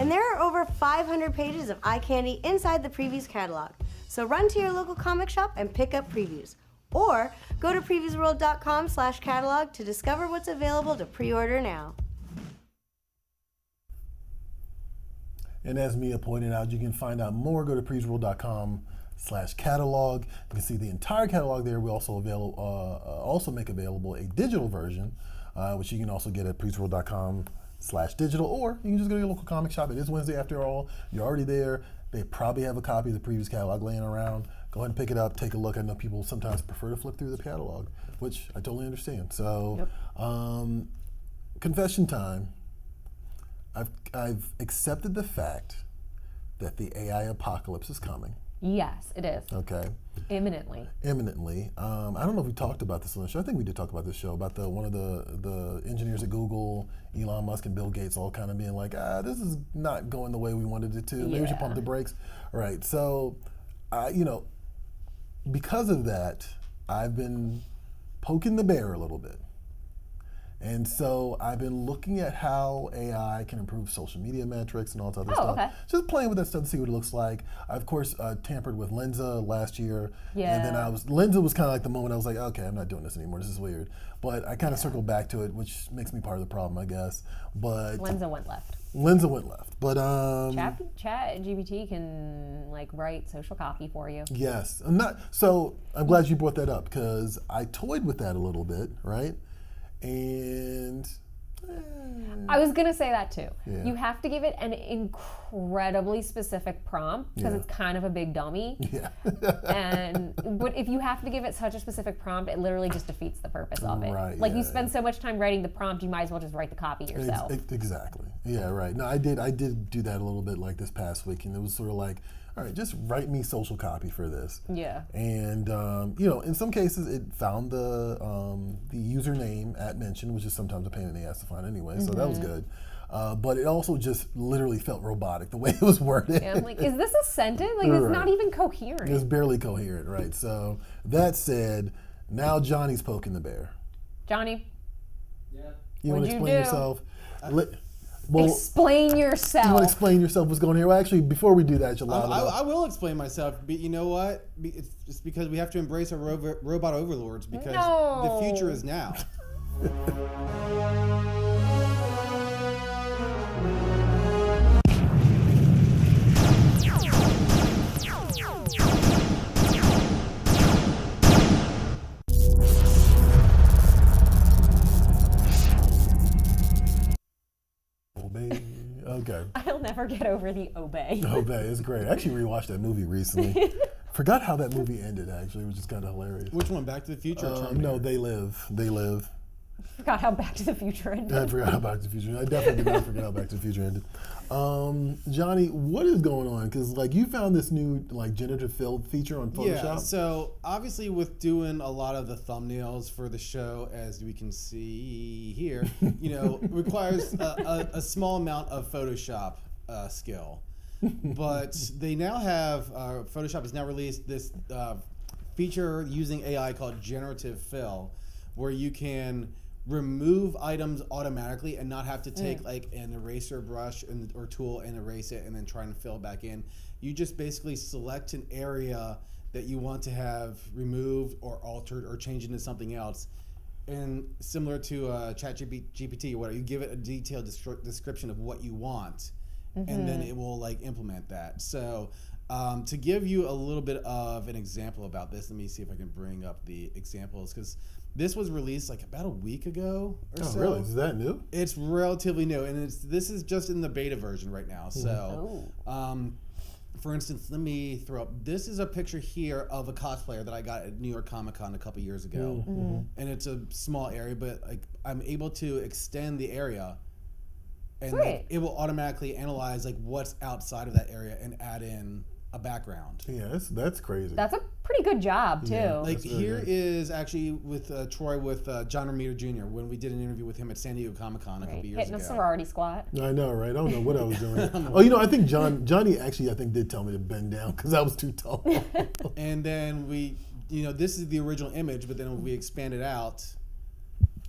D: And there are over 500 pages of eye candy inside the previews catalog. So run to your local comic shop and pick up previews. Or go to PREVIEWSworld.com/catalog to discover what's available to pre-order now.
A: And as Mia pointed out, you can find out more. Go to PREVIEWSworld.com/catalog. You can see the entire catalog there. We also make available a digital version, which you can also get at PREVIEWSworld.com/digital, or you can just go to your local comic shop. It is Wednesday after all. You're already there. They probably have a copy of the previews catalog laying around. Go ahead and pick it up, take a look. I know people sometimes prefer to flip through the catalog, which I totally understand. So, confession time. I've accepted the fact that the AI apocalypse is coming.
B: Yes, it is.
A: Okay.
B: Imminently.
A: I don't know if we talked about this on the show. I think we did talk about this show about one of the engineers at Google, Elon Musk and Bill Gates, all kind of being like, this is not going the way we wanted it to. Maybe we should pump the brakes. All right. So, because of that, I've been poking the bear a little bit. And so I've been looking at how AI can improve social media metrics and all that other stuff. Okay. Just playing with that stuff to see what it looks like. I, of course, tampered with Lenza last year. Yeah. And then Lenza was kind of like the moment I was like, okay, I'm not doing this anymore. This is weird. But I kind of circled back to it, which makes me part of the problem, I guess. But
B: Lenza went left.
A: But
B: Chat GPT can write social copy for you.
A: Yes. I'm glad you brought that up because I toyed with that a little bit, right? And
B: I was gonna say that too. Yeah. You have to give it an incredibly specific prompt because it's kind of a big dummy. Yeah. But if you have to give it such a specific prompt, it literally just defeats the purpose of it. Right. You spend so much time writing the prompt, you might as well just write the copy yourself.
A: Exactly. Yeah. Right. No, I did do that a little bit this past week, and it was sort of like, all right, just write me social copy for this.
B: Yeah.
A: And in some cases, it found the username at mention, which is sometimes a pain in the ass to find anyway. So that was good. But it also just literally felt robotic the way it was worded.
B: Yeah, I'm like, is this a sentence? Like, it's not even coherent.
A: It's barely coherent, right? So that said, now Johnny's poking the bear.
B: Johnny.
C: Yeah.
A: You want to explain yourself?
B: Explain yourself.
A: You want to explain yourself? What's going on here? Well, actually, before we do that,
C: I will explain myself. But you know what? It's just because we have to embrace our robot overlords because the future is now.
A: Okay.
B: I'll never get over the obey.
A: Obey, it's great. I actually rewatched that movie recently. Forgot how that movie ended, actually, which is kind of hilarious.
C: Which one, Back to the Future or Terminator?
A: No, They Live. They Live.
B: Forgot how Back to the Future ended.
A: I forgot how Back to the Future. I definitely did not forget how Back to the Future ended. Johnny, what is going on? Because you found this new generative fill feature on Photoshop.
C: Yeah. So obviously, with doing a lot of the thumbnails for the show, as we can see here, requires a small amount of Photoshop skill. But they now have Photoshop has now released this feature using AI called generative fill, where you can remove items automatically and not have to take an eraser brush or tool and erase it and then try and fill it back in. You just basically select an area that you want to have removed or altered or changed into something else. And similar to ChatGPT or whatever, you give it a detailed description of what you want, and then it will implement that. So to give you a little bit of an example about this, let me see if I can bring up the examples, because this was released about a week ago or so. Oh,
A: really? Is that new?
C: It's relatively new, and this is just in the beta version right now. So, for instance, let me throw up. This is a picture here of a cosplayer that I got at New York Comic Con a couple years ago, and it's a small area, but I'm able to extend the area, and it will automatically analyze what's outside of that area and add in a background.
A: Yeah, that's crazy.
B: That's a pretty good job too.
C: Yeah, here is actually with Troy with John Romita Jr. when we did an interview with him at San Diego Comic Con a couple years ago.
B: Hitting a sorority squat.
A: I know, right? I don't know what I was doing. I think Johnny actually did tell me to bend down because I was too tall.
C: And then we, this is the original image, but then when we expand it out.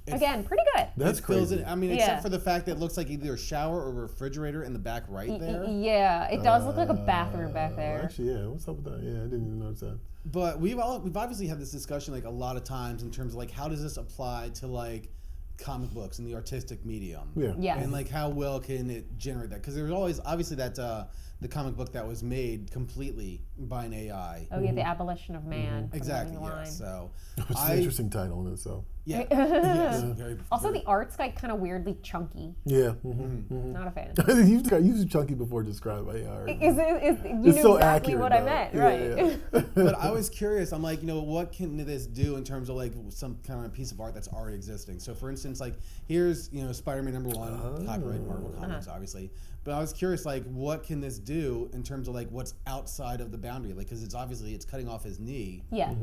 B: Again, pretty good.
A: That's crazy.
C: Except for the fact that it looks like either a shower or a refrigerator in the back right there.
B: Yeah, it does look like a bathroom back there.
A: Actually, yeah. What's up with that? Yeah, I didn't even notice that.
C: But we've obviously had this discussion a lot of times in terms of how does this apply to comic books and the artistic medium?
A: Yeah.
B: Yes.
C: And how well can it generate that? Because there's always obviously that the comic book that was made completely by an AI.
B: Oh yeah, the abolition of man.
C: Exactly. Yeah. So
A: it's an interesting title in itself.
C: Yeah. Yes,
B: also, the art's kind of weirdly chunky.
A: Yeah.
B: Not a fan.
A: You've used chunky before to describe AI.
B: You knew
A: so
B: exactly
A: accurate,
B: what I meant, right?
A: Yeah.
C: But I was curious. I'm what can this do in terms of some kind of piece of art that's already existing? So, for instance, here's Spider-Man #1, copyright Marvel Comics, obviously. But I was curious, what can this do in terms of what's outside of the boundary? Because it's cutting off his knee.
B: Yeah.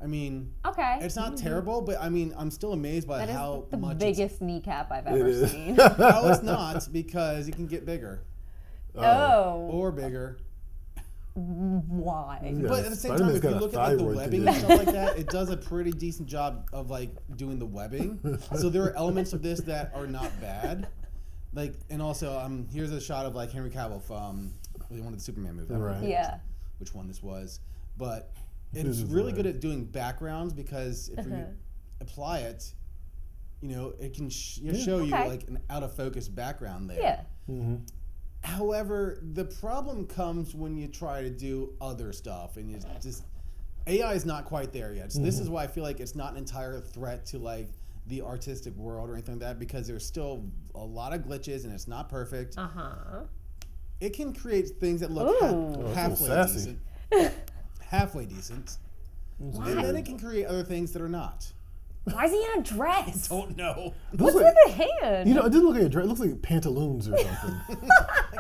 C: I mean,
B: okay,
C: it's not terrible, but I'm still amazed by how
B: the
C: much
B: biggest kneecap I've ever seen.
C: No, it's not, because it can get bigger.
B: Oh.
C: Or bigger.
B: Why?
A: Yeah,
C: but at the same time, if you look at the webbing and stuff like that, it does a pretty decent job of doing the webbing. So there are elements of this that are not bad. And also, here's a shot of Henry Cavill from one of the Superman movies.
A: Right.
B: Yeah.
C: Which one this was, but it's really good at doing backgrounds, because if you apply it, it can show you an out of focus background there.
B: Yeah.
A: Mm-hmm.
C: However, the problem comes when you try to do other stuff, and AI is not quite there yet. So this is why I feel it's not an entire threat to the artistic world or anything like that, because there's still a lot of glitches and it's not perfect. It can create things that look halfway decent. Halfway decent. And then it can create other things that are not.
B: Why is he in a dress?
C: I don't know.
B: What's with the hand?
A: It doesn't look like a dress. It looks like pantaloons or something.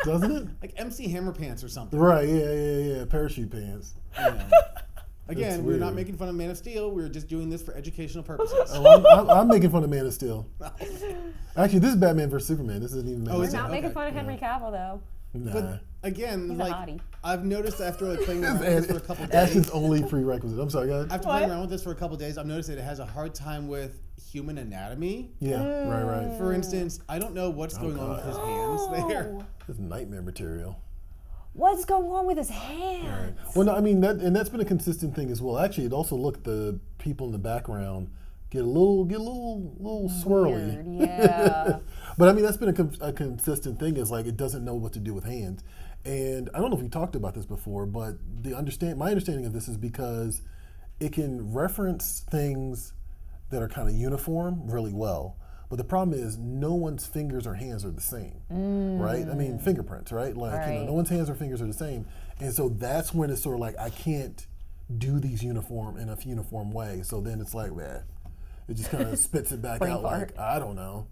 A: Doesn't it?
C: Like MC Hammer pants or something.
A: Right, yeah. Parachute pants.
C: Yeah. Again, we're not making fun of Man of Steel. We're just doing this for educational purposes.
A: I'm making fun of Man of Steel. Actually, this is Batman vs. Superman. This isn't even Man of
B: We're
A: Steel.
B: not making fun of Henry Cavill, though.
A: Nah.
C: But again,
B: He's a hottie.
C: I've noticed after playing around with this for a couple days.
A: Ashton's only prerequisite. I'm sorry, guys.
C: After playing around with this for a couple days, I've noticed that it has a hard time with human anatomy.
A: Yeah, right.
C: For instance, I don't know what's going on with his hands there.
A: It's nightmare material.
B: What's going on with his hands?
A: Right. Well, no, I mean that's been a consistent thing as well. Actually, it also looked the people in the background get a little swirly.
B: Weird, yeah.
A: But I mean that's been a consistent thing. Is like it doesn't know what to do with hands. And I don't know if we talked about this before, but my understanding of this is because it can reference things that are kind of uniform really well. But the problem is no one's fingers or hands are the same, right? I mean, fingerprints, right? Like, no one's hands or fingers are the same. And so that's when it's sort of like, I can't do these in a uniform way. So then it's like, it just kind of spits it back out like, I don't know.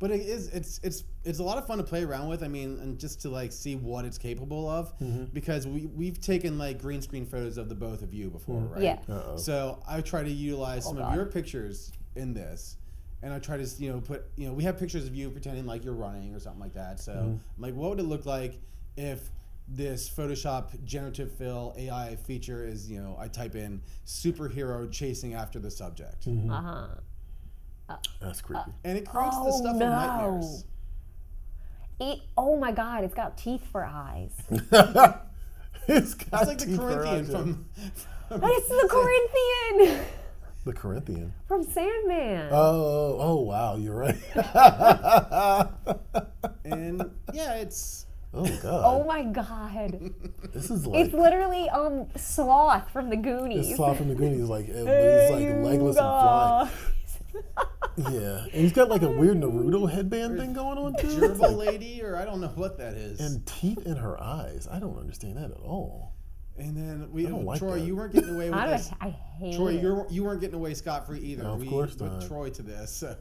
C: But it's a lot of fun to play around with. I mean, and just to like see what it's capable of, because we've taken like green screen photos of the both of you before, right?
B: Yeah.
C: So I try to utilize some of your pictures in this, and I try to put we have pictures of you pretending like you're running or something like that. So I'm like, what would it look like if this Photoshop generative fill AI feature is I type in superhero chasing after the subject.
A: That's creepy.
C: And it creates the stuff of nightmares.
B: Oh my God, it's got teeth for eyes.
A: It's
C: like the Corinthian from
B: It's the Corinthian!
A: The Corinthian?
B: From Sandman.
A: Oh, wow, you're right.
C: And yeah, it's...
A: Oh, God.
B: Oh my God.
A: This is like...
B: It's literally Sloth from the Goonies.
A: It's Sloth from the Goonies, like, he's like legless and flying. Yeah, and he's got like a weird Naruto headband thing going on too.
C: Gerbil lady, or I don't know what that is.
A: And teeth in her eyes. I don't understand that at all.
C: And then Troy,
A: that.
C: You weren't getting away with this.
B: I hate
C: Troy,
B: it.
C: you weren't getting away scot-free either.
A: No, of course
C: we
A: not.
C: put Troy to this. So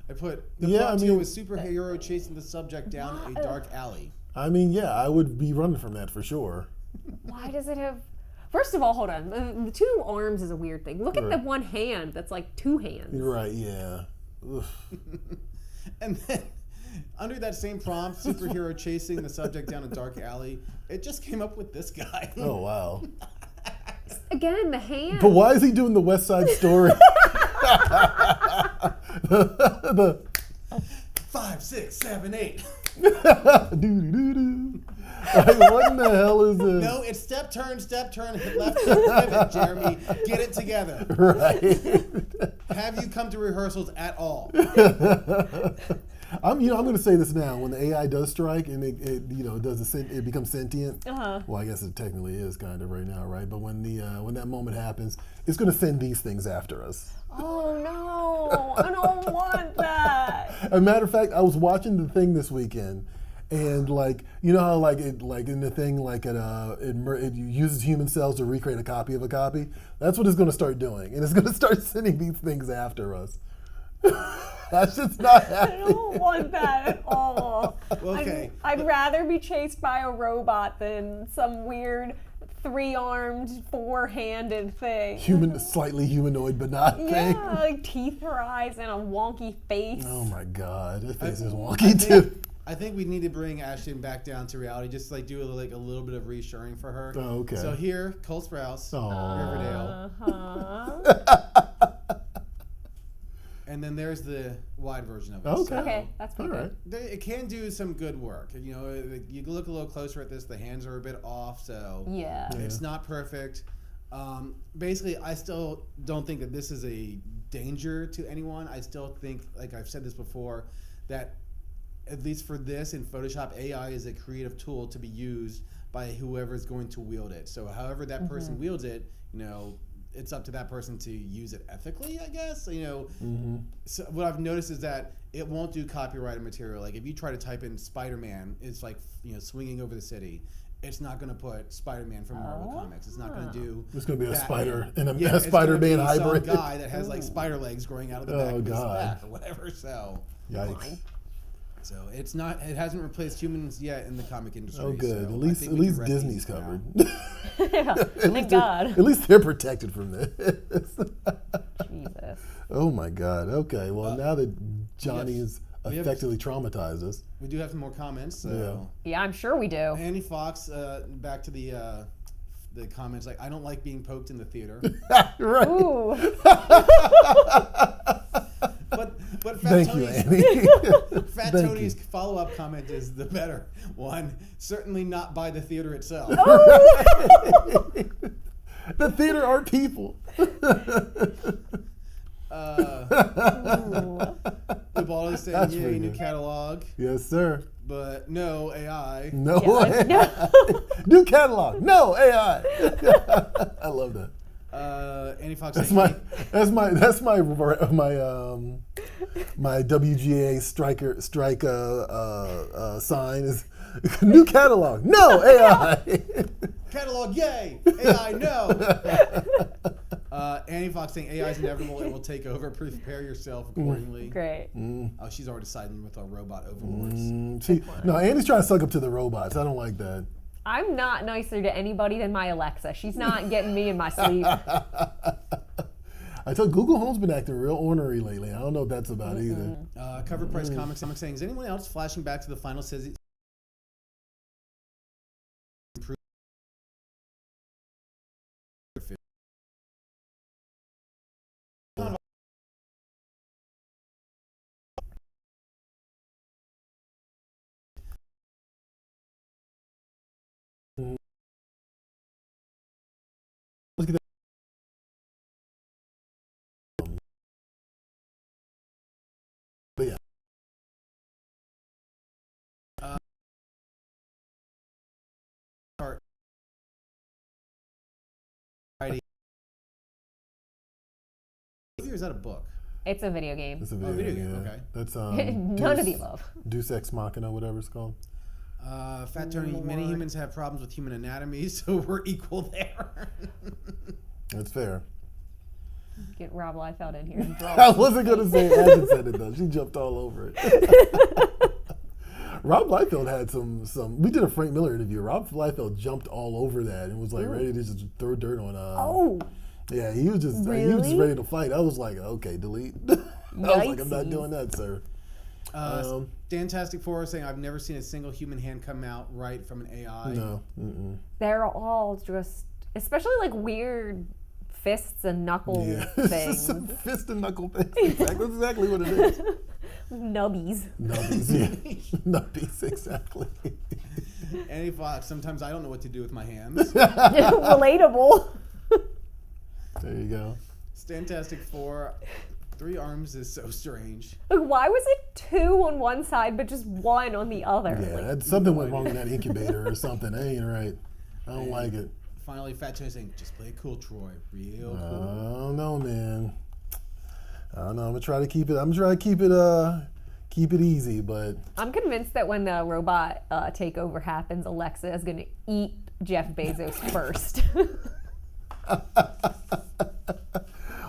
C: I put the prompt here was superhero chasing the subject down a dark alley.
A: I mean, yeah, I would be running from that for sure.
B: Why does it have... First of all, hold on. The two arms is a weird thing. Look at the one hand that's like two hands.
A: You're right, yeah.
C: And then under that same prompt, superhero chasing the subject down a dark alley, it just came up with this guy.
A: Oh, wow.
B: Again, the hand.
A: But why is he doing the West Side Story?
C: 5, 6, 7, 8.
A: Doo-doo-doo-doo. Like, what in the hell is this?
C: No, it's step, turn, left, pivot, Jeremy. Get it together.
A: Right.
C: Have you come to rehearsals at all?
A: I'm going to say this now. When the AI does strike and it becomes sentient. Well, I guess it technically is kind of right now, right? But when that moment happens, it's going to send these things after us.
B: Oh no! I don't want that.
A: As a matter of fact, I was watching The Thing this weekend. And like, you know how like in the thing, like it uses human cells to recreate a copy of a copy? That's what it's going to start doing. And it's going to start sending these things after us. That's just not happening.
B: I don't want that at all.
C: Okay.
B: I'd rather be chased by a robot than some weird 3-armed, 4-handed thing.
A: Slightly humanoid, but not thing.
B: Yeah, like teeth for eyes and a wonky face.
A: Oh my God, that face is wonky too.
C: I think we need to bring Ashton back down to reality, just like do a little bit of reassuring for her.
A: Oh, okay.
C: So here, Cole Sprouse, Riverdale. And then there's the wide version of it.
A: Okay.
C: So
B: Okay, that's pretty good.
C: it can do some good work. You look a little closer at this, the hands are a bit off, so
B: Yeah.
C: it's not perfect. Basically, I still don't think that this is a danger to anyone. I still think, like I've said this before, that at least for this in Photoshop, AI is a creative tool to be used by whoever is going to wield it. So however that person wields it, it's up to that person to use it ethically, I guess. So what I've noticed is that it won't do copyrighted material. Like if you try to type in Spider-Man, it's like swinging over the city. It's not going to put Spider-Man from Marvel Comics. It's not going to do.
A: It's going to be a spider and a
C: it's
A: Spider-Man
C: gonna be
A: hybrid.
C: Some guy that has like spider legs growing out of the back of his
A: God.
C: back or whatever. So
A: Yikes.
C: So it's not. It hasn't replaced humans yet in the comic industry.
A: Oh, good.
C: So
A: at least Disney's covered.
B: Yeah, thank God.
A: At least they're protected from this.
B: Jesus.
A: Oh my God. Okay. Well, now that Johnny has effectively traumatized us,
C: we do have some more comments. So.
B: Yeah, I'm sure we do.
C: Annie Fox, back to the comments. Like, I don't like being poked in the theater.
A: Right.
B: Ooh.
C: But
A: Thank you, Annie.
C: Fat Tony's follow-up comment is the better one. Certainly not by the theater itself.
A: The theater are people.
C: The ball is saying, yay, new catalog.
A: Yes, sir.
C: But no AI.
A: No AI. New catalog. No AI. I love that.
C: Annie Fox.
A: That's my WGA strike sign is new catalog. No AI.
C: Catalog, yay! AI, no. Annie Fox saying AI is inevitable. It will take over. Prepare yourself accordingly.
B: Great.
C: Oh, she's already siding with our robot overlords.
A: No, Annie's trying to suck up to the robots. I don't like that.
B: I'm not nicer to anybody than my Alexa. She's not getting me in my sleep.
A: I told Google Home's been acting real ornery lately. I don't know what that's about either.
C: Cover Price Comics saying, is anyone else flashing back to the final season?
A: But yeah. Or is that a book?
B: It's a video game.
A: It's a video game.
C: Okay.
A: That's
B: None of the above.
A: Deus Ex Machina, whatever it's called.
C: Fat Tony, many humans have problems with human anatomy, so we're equal there.
A: That's fair.
B: Get Rob Liefeld in here. And draw
A: I wasn't going to say Ashton said it, though. She jumped all over it. Rob Liefeld had some. We did a Frank Miller interview. Rob Liefeld jumped all over that and was like ready to just throw dirt on. Yeah, he was just ready to fight. I was like, okay, delete. I was like, I'm not doing that, sir.
C: Fantastic Four saying, I've never seen a single human hand come out right from an AI.
A: No.
B: They're all just, especially like weird fists and knuckle things.
A: Fist and knuckle things. That's exactly what it is.
B: Nubbies.
A: Nubbies, yeah. Nubbies, exactly.
C: Annie Fox, sometimes I don't know what to do with my hands.
B: Relatable.
A: There you go.
C: Fantastic Four, 3 arms is so strange.
B: Like, why was it 2 on one side but just 1 on the other?
A: Yeah, something went wrong in that incubator or something. That ain't right. I don't like it.
C: Finally, Fat Tony saying, just play it cool, Troy. Real cool.
A: I don't know, man. I don't know. I'm gonna try to keep it easy, but
B: I'm convinced that when the robot takeover happens, Alexa is gonna eat Jeff Bezos first.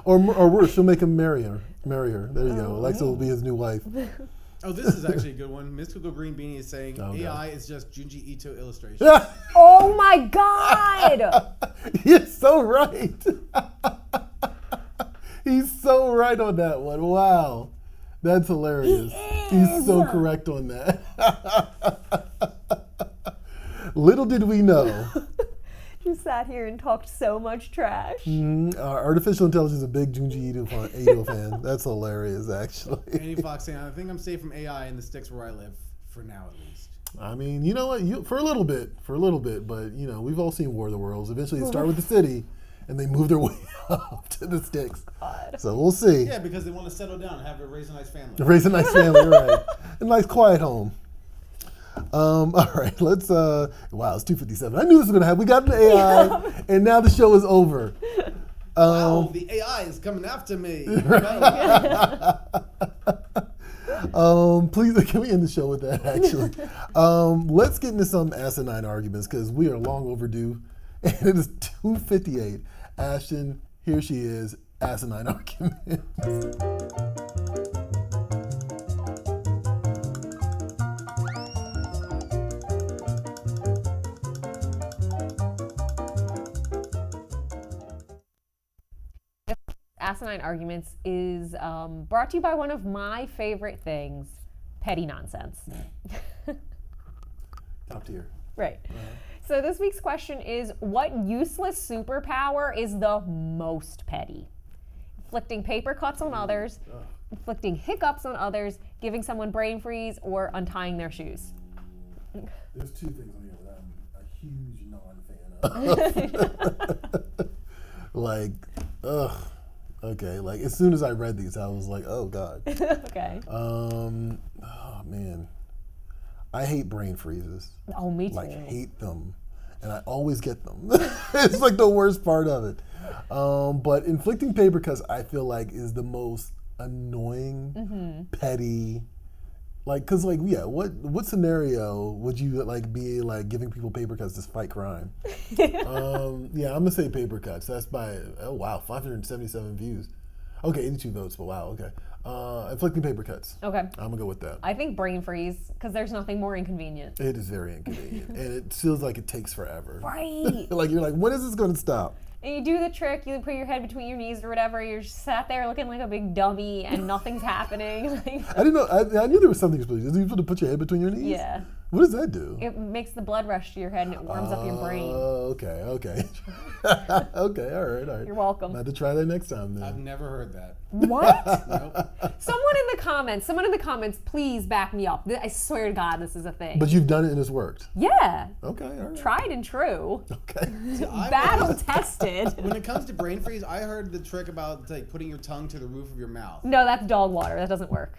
A: or worse, she'll make him marry her. There you go. Alexa will be his new wife.
C: Oh, this is actually a good one. Mystical Green Beanie is saying AI is just Junji Ito illustration.
B: Oh my God!
A: You're so right. He's so right on that one. Wow. That's hilarious. He's so correct on that. Little did we know.
B: Just sat here and talked so much trash.
A: Artificial intelligence is a big Junji Ito fan. That's hilarious, actually.
C: Annie Fox saying, I think I'm safe from AI in the sticks where I live, for now at least.
A: I mean, you know what? For a little bit, but you know, we've all seen War of the Worlds. Eventually, they start with the city, and they move their way up to the sticks.
B: God.
A: So we'll see.
C: Yeah, because they want to settle down and raise a nice family.
A: Raise a nice family, right? A nice quiet home. All right, let's. Wow, it's 2:57. I knew this was gonna happen. We got the AI, and now the show is over.
C: Wow, the AI is coming after me.
A: Please, can we end the show with that? Actually, let's get into some asinine arguments because we are long overdue, and it is 2:58. Ashton, here she is. Asinine arguments.
B: Asinine Arguments is brought to you by one of my favorite things, petty nonsense.
A: Top tier.
B: Right. So this week's question is, what useless superpower is the most petty? Inflicting paper cuts on others, inflicting hiccups on others, giving someone brain freeze, or untying their shoes.
A: There's two things on here that I'm a huge non-fan of. Like, okay. Like, as soon as I read these, I was like, oh, God.
B: Okay.
A: Oh, man. I hate brain freezes.
B: Oh, me too.
A: Like, hate them. And I always get them. It's like the worst part of it. But inflicting paper cuts, I feel like, is the most annoying, petty. Like, cause like, yeah, what scenario would you like be like giving people paper cuts to fight crime? Yeah, I'm gonna say paper cuts. That's by 577 views. Okay, 82 votes, but wow, okay. Inflicting paper cuts.
B: Okay.
A: I'm gonna go with that.
B: I think brain freeze, because there's nothing more inconvenient.
A: It is very inconvenient, and it feels like it takes forever.
B: Right.
A: Like you're like, when is this gonna stop?
B: And you do the trick, you put your head between your knees or whatever, you're sat there looking like a big dummy and nothing's happening. Like,
A: I didn't know, I knew there was something special. Is it supposed to put your head between your knees?
B: Yeah.
A: What does that do?
B: It makes the blood rush to your head and it warms up your brain.
A: Oh, okay. Okay, all right.
B: You're welcome.
A: I have to try that next time then.
C: I've never heard that.
B: What?
C: Nope.
B: Someone in the comments, please back me up. I swear to God, this is a thing.
A: But you've done it and it's worked.
B: Yeah.
A: Okay, all right.
B: Tried and true.
A: Okay.
B: Battle tested.
C: When it comes to brain freeze, I heard the trick about like putting your tongue to the roof of your mouth.
B: No, that's dog water. That doesn't work.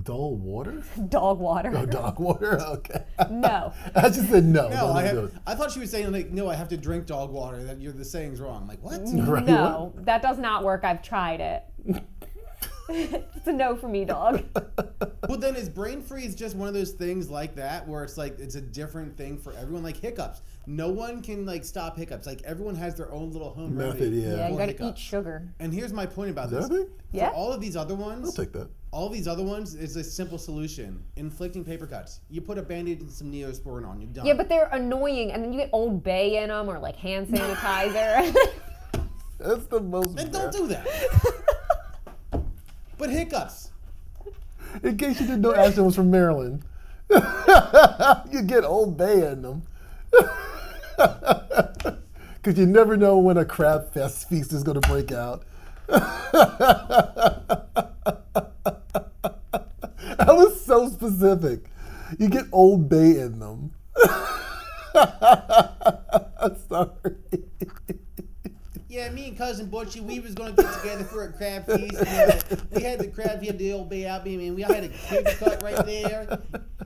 A: Dull water?
B: Dog water.
A: Oh, dog water? Okay.
B: No.
A: I just said no.
C: No,
A: Don't
C: I thought she was saying like, no, I have to drink dog water. That the saying's wrong. I'm like, what?
A: Right,
B: No, that does not work. I've tried it. It's a no for me, dog.
C: Well, then is brain freeze just one of those things like that where it's like it's a different thing for everyone? Like hiccups, no one can like stop hiccups. Like everyone has their own little home
A: Method,
C: remedy.
A: yeah.
B: You
C: for
B: gotta
C: hiccups.
B: eat sugar.
C: And here's my point about
A: Is
C: this.
A: that a thing?
B: Yeah.
C: For all of these other ones,
A: I'll take that.
C: all these other ones is a simple solution: inflicting paper cuts. You put a Band-Aid and some Neosporin on, you're done.
B: Yeah, but they're annoying, and then you get Old Bay in them or like hand sanitizer.
A: That's the most.
C: Then don't do that. But hiccups.
A: In case you didn't know, Ashton was from Maryland. You get Old Bay in them. Because you never know when a crab fest feast is going to break out. That was so specific. You get Old Bay in them. Sorry.
C: Yeah, me and cousin Butchie, we was gonna get together for a crab feast. We had the crab, we had the Old Bay out, man. We all had a paper cut right there.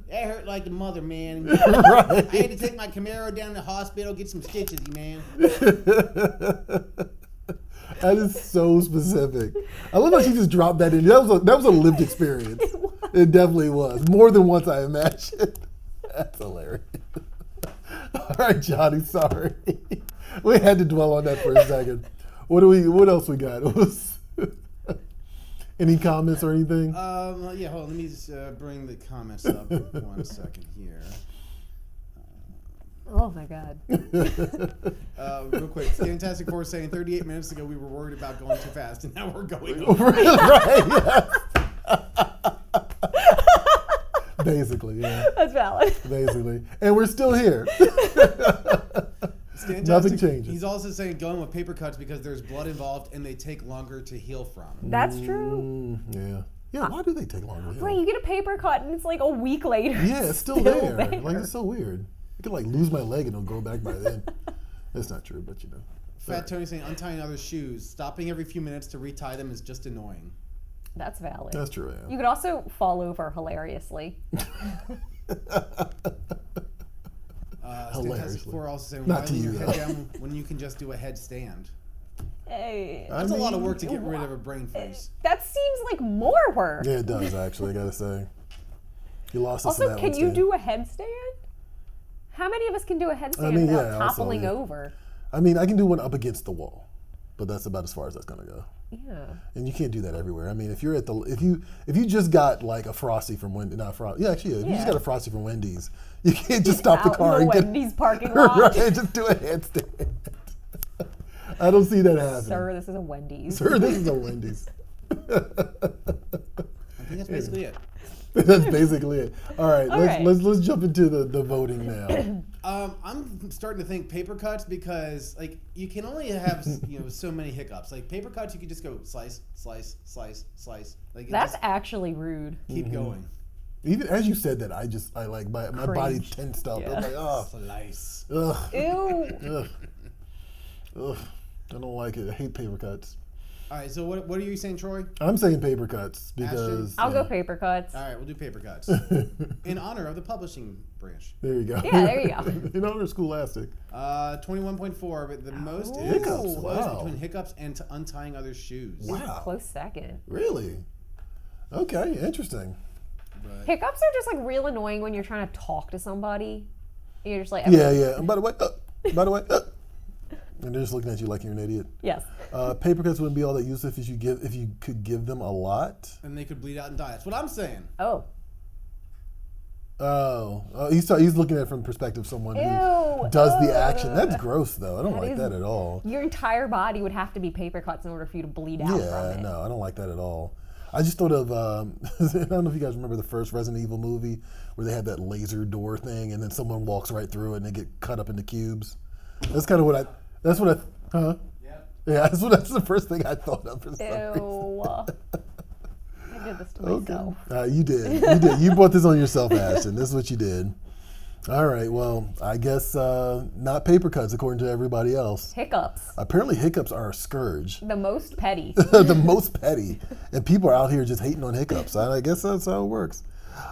C: That hurt like the mother, man.
A: Right.
C: I had to take my Camaro down to the hospital, get some stitches, man.
A: That is so specific. I love how she just dropped that in. That was a lived experience. It definitely was. More than once, I imagine. That's hilarious. All right, Johnny, sorry. We had to dwell on that for a second. What else we got? Any comments or anything?
C: Yeah, hold on. Let me just bring the comments up 1 second here.
B: Oh my God.
C: Real quick, Fantastic Four saying 38 minutes ago we were worried about going too fast, and now we're going over.
A: Right, yes. Basically, yeah.
B: That's valid.
A: Basically. And we're still here. Nothing changes.
C: He's also saying going with paper cuts because there's blood involved and they take longer to heal from.
B: That's true.
A: Yeah. Yeah, why do they take longer? to heal?
B: Right, you get a paper cut and it's like a week later.
A: Yeah, it's still there. Like, it's so weird. I could like lose my leg and it'll grow back by then. That's not true, but you know.
C: Fat Tony saying untying other shoes, stopping every few minutes to retie them is just annoying.
B: That's valid.
A: That's true, yeah.
B: You could also fall over hilariously.
C: Fantastic Four also saying
A: Not
C: why
A: to
C: lean
A: you,
C: your
A: though.
C: head down when you can just do a headstand.
B: Hey.
C: That's a lot of work to get rid of a brain freeze.
B: That seems like more work.
A: Yeah, it does actually, I gotta say. You lost us in
B: Also,
A: that
B: can
A: one,
B: you
A: Stan.
B: do a headstand? How many of us can do a headstand
A: mean,
B: without
A: yeah, also,
B: toppling
A: yeah.
B: over?
A: I mean, I can do one up against the wall, but that's about as far as that's gonna go.
B: Yeah.
A: And you can't do that everywhere. I mean, if you're at the if you just got like a Frosty from Wendy's, not Frosty. Yeah, actually, if you just got a Frosty from Wendy's, you can't just stop the car
B: Out in
A: and
B: the
A: get
B: Wendy's parking lot.
A: right, just do a headstand. I don't see that happening.
B: Sir, this is a Wendy's.
A: Sir, this is a Wendy's.
C: I think that's basically it.
A: That's basically it. All right, let's jump into the voting now.
C: I'm starting to think paper cuts because like you can only have so many hiccups. Like paper cuts, you can just go slice, slice, slice, slice. Like
B: that's actually rude.
C: Keep going.
A: Even as you said that, I like my body tensed up. I'm like, oh,
C: slice.
A: Ugh.
B: Ew.
A: Ugh. Ugh. I don't like it. I hate paper cuts.
C: All right, so what are you saying, Troy?
A: I'm saying paper cuts because
B: I'll go paper cuts.
C: All right, we'll do paper cuts in honor of the publishing branch.
A: There you go.
B: Yeah, there you go.
A: In honor of Scholastic.
C: 21.4, but the most is
A: hiccups.
C: close
A: Wow.
C: between hiccups and untying others' shoes.
A: Wow.
B: Close second.
A: Really? Okay, interesting.
C: But
B: Hiccups are just like real annoying when you're trying to talk to somebody. You're just like,
A: Yeah. And by the way, and they're just looking at you like you're an idiot.
B: Yes.
A: Paper cuts wouldn't be all that useful if you could give them a lot.
C: and they could bleed out and die. That's what I'm saying.
B: Oh.
A: He's looking at it from the perspective of someone who
B: Ew.
A: does the action. That's gross, though. I don't like that at all.
B: Your entire body would have to be paper cuts in order for you to bleed out from it.
A: No, I don't like that at all. I just thought of, I don't know if you guys remember the first Resident Evil movie where they had that laser door thing and then someone walks right through it and they get cut up into cubes. That's kind of what huh? Yeah, that's the first thing I thought of for some reason.
B: I did this to myself.
A: You did. You brought this on yourself, Ashton. This is what you did. All right, well, I guess not paper cuts according to everybody else.
B: Hiccups.
A: Apparently hiccups are a scourge.
B: The most petty.
A: The most petty. And people are out here just hating on hiccups. I guess that's how it works.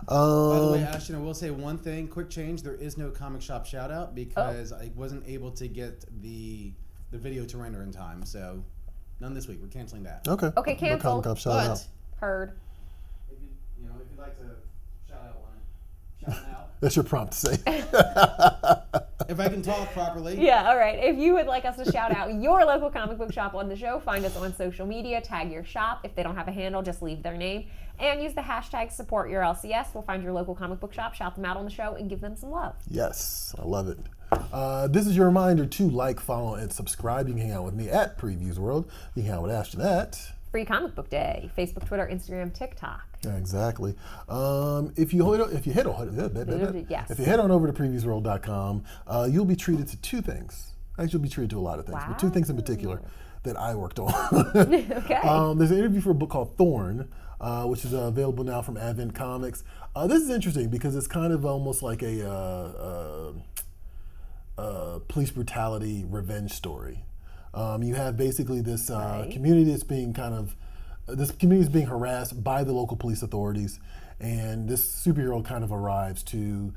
C: By the way, Ashton, I will say one thing, quick change. There is no comic shop shout out because I wasn't able to get the video to render in time. So none this week. We're canceling that.
A: Okay.
B: Okay, cancel.
A: No comic shop shout out.
B: Heard.
C: If you'd like to shout out one, shout it out.
A: That's your prompt to say.
C: If I can talk properly.
B: Yeah, all right. If you would like us to shout out your local comic book shop on the show, find us on social media, tag your shop. If they don't have a handle, just leave their name. And use the hashtag #SupportYourLCS. We'll find your local comic book shop, shout them out on the show, and give them some love.
A: Yes, I love it. This is your reminder to like, follow, and subscribe. You can hang out with me at PREVIEWSworld. You can hang out with Ashton at
B: Free Comic Book Day. Facebook, Twitter, Instagram, TikTok.
A: Yeah, exactly. If you head on over to PREVIEWSworld.com, you'll be treated to two things. Actually, you'll be treated to a lot of things, but two things in particular that I worked on.
B: Okay.
A: There's an interview for a book called Thorn, which is available now from Advent Comics. This is interesting because it's kind of almost like a police brutality revenge story. You have basically this community that's being being harassed by the local police authorities, and this superhero kind of arrives to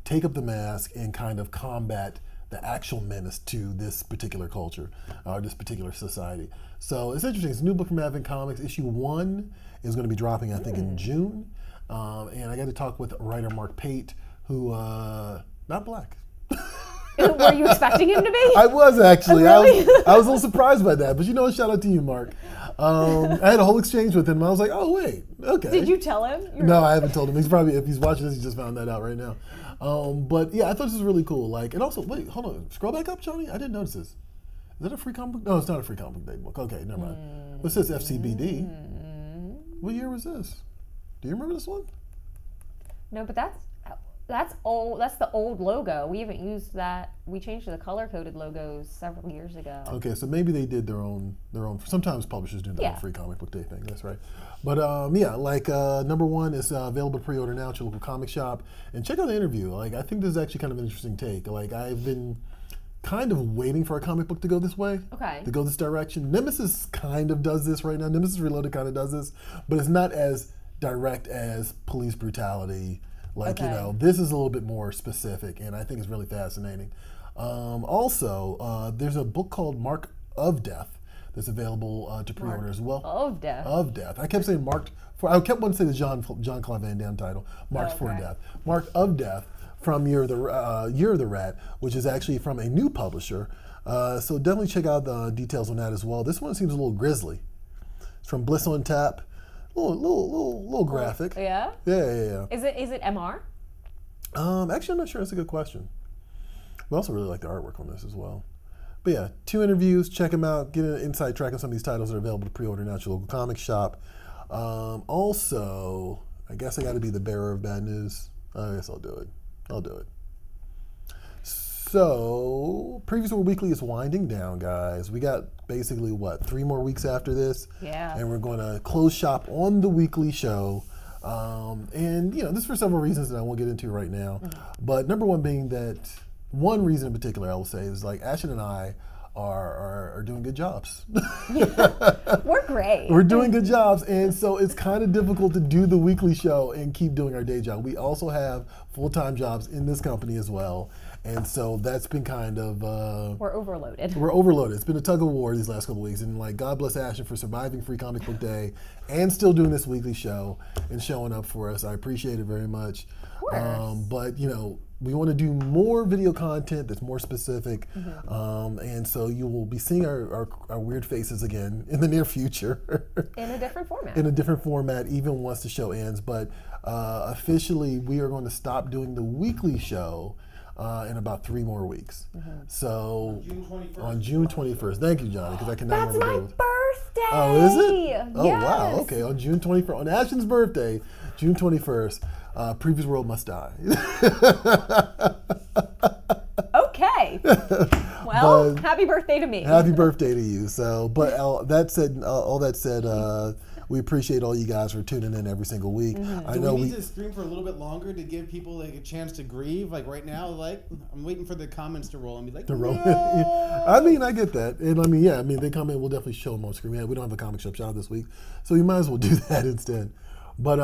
A: take up the mask and kind of combat the actual menace to this particular culture, or this particular society. So it's interesting. It's a new book from Advent Comics. Issue 1 is going to be dropping, I think, in June. And I got to talk with writer Mark Pate, who, not black.
B: Were you expecting him to be?
A: I was actually.
B: Really?
A: I was a little surprised by that. But you know what? Shout out to you, Mark. I had a whole exchange with him. And I was like, oh, wait. Okay.
B: Did you tell him?
A: No, I haven't told him. He's probably, if he's watching this, he just found that out right now. But yeah, I thought this was really cool. Like, and also, wait, hold on. Scroll back up, Johnny. I didn't notice this. Is that a free comic book? No, it's not a free comic book day book. Okay, never mind. What's this? FCBD. What year was this? Do you remember this one?
B: No, but that's old. That's the old logo. We haven't used that. We changed to the color-coded logos several years ago.
A: Okay, so maybe they did their own. Sometimes publishers do their own free comic book day thing. That's right. But yeah, like number 1 is available to pre-order now at your local comic shop. And check out the interview. Like, I think this is actually kind of an interesting take. Like, I've been kind of waiting for a comic book to go this way.
B: Okay.
A: To go this direction. Nemesis kind of does this right now. Nemesis Reloaded kind of does this, but it's not as direct as police brutality. Like, you know, this is a little bit more specific, and I think it's really fascinating. Also, there's a book called Mark of Death that's available to pre-order as well.
B: Of Death.
A: Of Death. I kept saying Marked for. I kept wanting to say the John Claude Van Damme title, Marked for Death. Mark of Death from Year of the Rat, which is actually from a new publisher. So definitely check out the details on that as well. This one seems a little grisly. It's from Bliss on Tap. Little graphic.
B: Yeah?
A: Yeah.
B: Is it MR?
A: Actually, I'm not sure. That's a good question. We also really like the artwork on this as well. But yeah, 2 interviews. Check them out. Get an inside track on some of these titles that are available to pre-order now at your local comic shop. Also, I guess I got to be the bearer of bad news. I guess I'll do it. So, Previews World Weekly is winding down, guys. We got basically, 3 more weeks after this?
B: Yeah.
A: And we're going to close shop on the weekly show. And, this is for several reasons that I won't get into right now. But number one being that, one reason in particular I will say is like Ashton and I are doing good jobs.
B: We're great.
A: We're doing good jobs, and so it's kind of difficult to do the weekly show and keep doing our day job. We also have full-time jobs in this company as well, and so that's been kind of...
B: we're overloaded.
A: We're overloaded. It's been a tug of war these last couple of weeks, and like God bless Ashton for surviving Free Comic Book Day and still doing this weekly show and showing up for us. I appreciate it very much.
B: Of course.
A: But we want to do more video content that's more specific, and so you will be seeing our weird faces again in the near future.
B: In a different format.
A: In a different format, even once the show ends. But officially, we are going to stop doing the weekly show in about 3 more weeks. So on June 21st. Thank you, Johnny, because I cannot remember.
B: That's my birthday.
A: Oh, is it? Oh,
B: yes.
A: wow. Okay, on June 21st, on Ashton's birthday, June 21st. Previous World must die.
B: Okay. Well, happy birthday to me.
A: Happy birthday to you. So, but all that said, we appreciate all you guys for tuning in every single week. I know
C: we need to stream for a little bit longer to give people like a chance to grieve. Like right now, like I'm waiting for the comments to roll and be like, no.
A: I mean, I get that, and they come in. We'll definitely show them on screen. Yeah, we don't have a comic shop shout out this week, so you might as well do that instead. But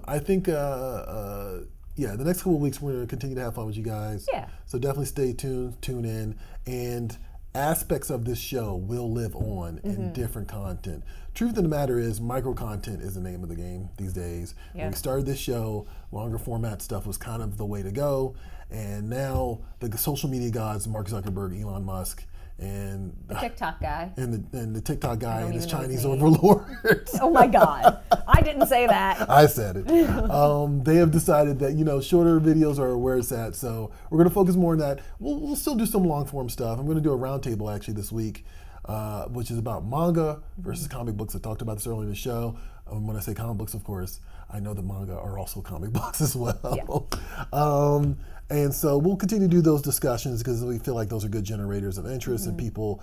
A: I think, the next couple of weeks we're going to continue to have fun with you guys.
B: Yeah.
A: So definitely stay tuned, tune in, and aspects of this show will live on in different content. Truth of the matter is, micro content is the name of the game these days.
B: Yeah.
A: When we started this show, longer format stuff was kind of the way to go, and now the social media gods, Mark Zuckerberg, Elon Musk, and
B: the TikTok guy.
A: And the TikTok guy and his Chinese overlord.
B: Oh my God. I didn't say that.
A: I said it. They have decided that, shorter videos are where it's at. So we're going to focus more on that. We'll still do some long form stuff. I'm going to do a roundtable actually this week, which is about manga versus comic books. I talked about this earlier in the show. When I say comic books, of course, I know that manga are also comic books as well. Yeah. And so we'll continue to do those discussions because we feel like those are good generators of interest and people,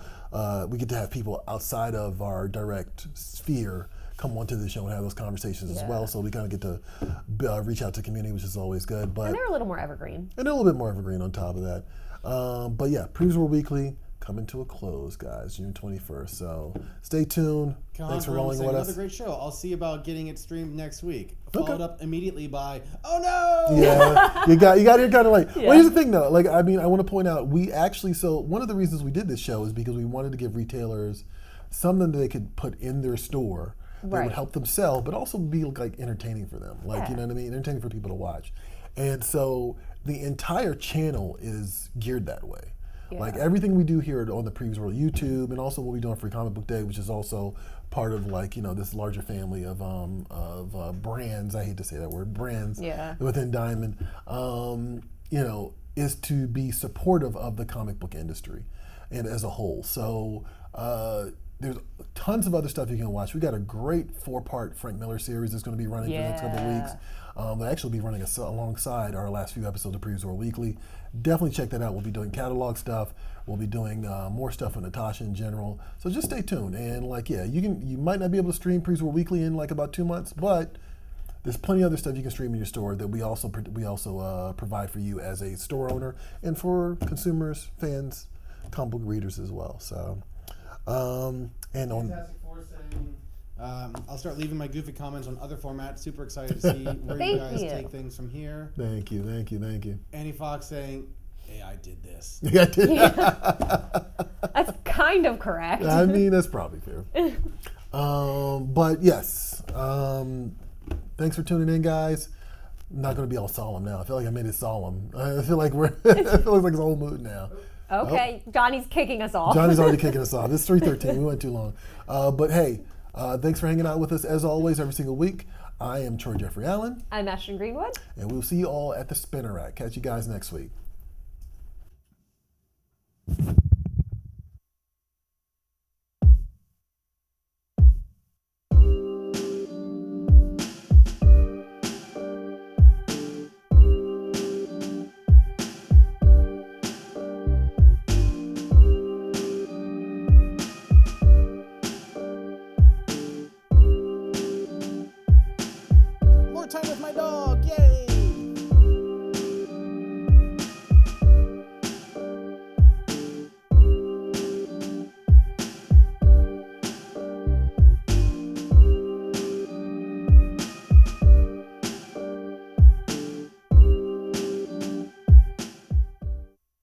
A: we get to have people outside of our direct sphere come onto the show and have those conversations as well. So we kind of get to reach out to the community, which is always good. But
B: and they're a little more evergreen.
A: And they're a little bit more evergreen on top of that. But yeah, Previews World Weekly coming to a close, guys, June 21st. So stay tuned. Thanks for rolling with us.
C: Another great show. I'll see about getting it streamed next week. Followed up immediately by, oh no!
A: Yeah, you got here kind of late. Yeah. Well, here's the thing though. I want to point out, so one of the reasons we did this show is because we wanted to give retailers something that they could put in their store that would help them sell, but also be like entertaining for them. You know what I mean? Entertaining for people to watch. And so the entire channel is geared that way. Yeah. Like everything we do here on the Previews World YouTube, and also what we do on Free Comic Book Day, which is also part of this larger family of brands. I hate to say that word, brands within Diamond. Is to be supportive of the comic book industry and as a whole. So there's tons of other stuff you can watch. We got a great 4-part Frank Miller series that's going to be running for the next couple of weeks. We'll actually be running alongside our last few episodes of Previews World Weekly. Definitely check that out. We'll be doing catalog stuff. We'll be doing more stuff with Natasha in general. So just stay tuned. And you might not be able to stream Previews World Weekly in about 2 months, but there's plenty of other stuff you can stream in your store that we also provide for you as a store owner and for consumers, fans, comic book readers as well. So,
C: Fantastic Four saying, I'll start leaving my goofy comments on other formats. Super excited to see where you guys take things from here.
A: Thank you.
C: Annie Fox saying, hey, I did this.
A: I did.
B: That's kind of correct.
A: I mean, that's probably fair. But yes, thanks for tuning in, guys. I'm not going to be all solemn now. I feel like I made it solemn. I feel like it feels like it's a whole mood now.
B: Okay, Johnny's kicking us off.
A: Johnny's already kicking us off. It's 3:13. We went too long. But hey, thanks for hanging out with us as always every single week. I am Troy Jeffrey Allen.
B: I'm Ashton Greenwood.
A: And we'll see you all at the Spinner Rack. Catch you guys next week.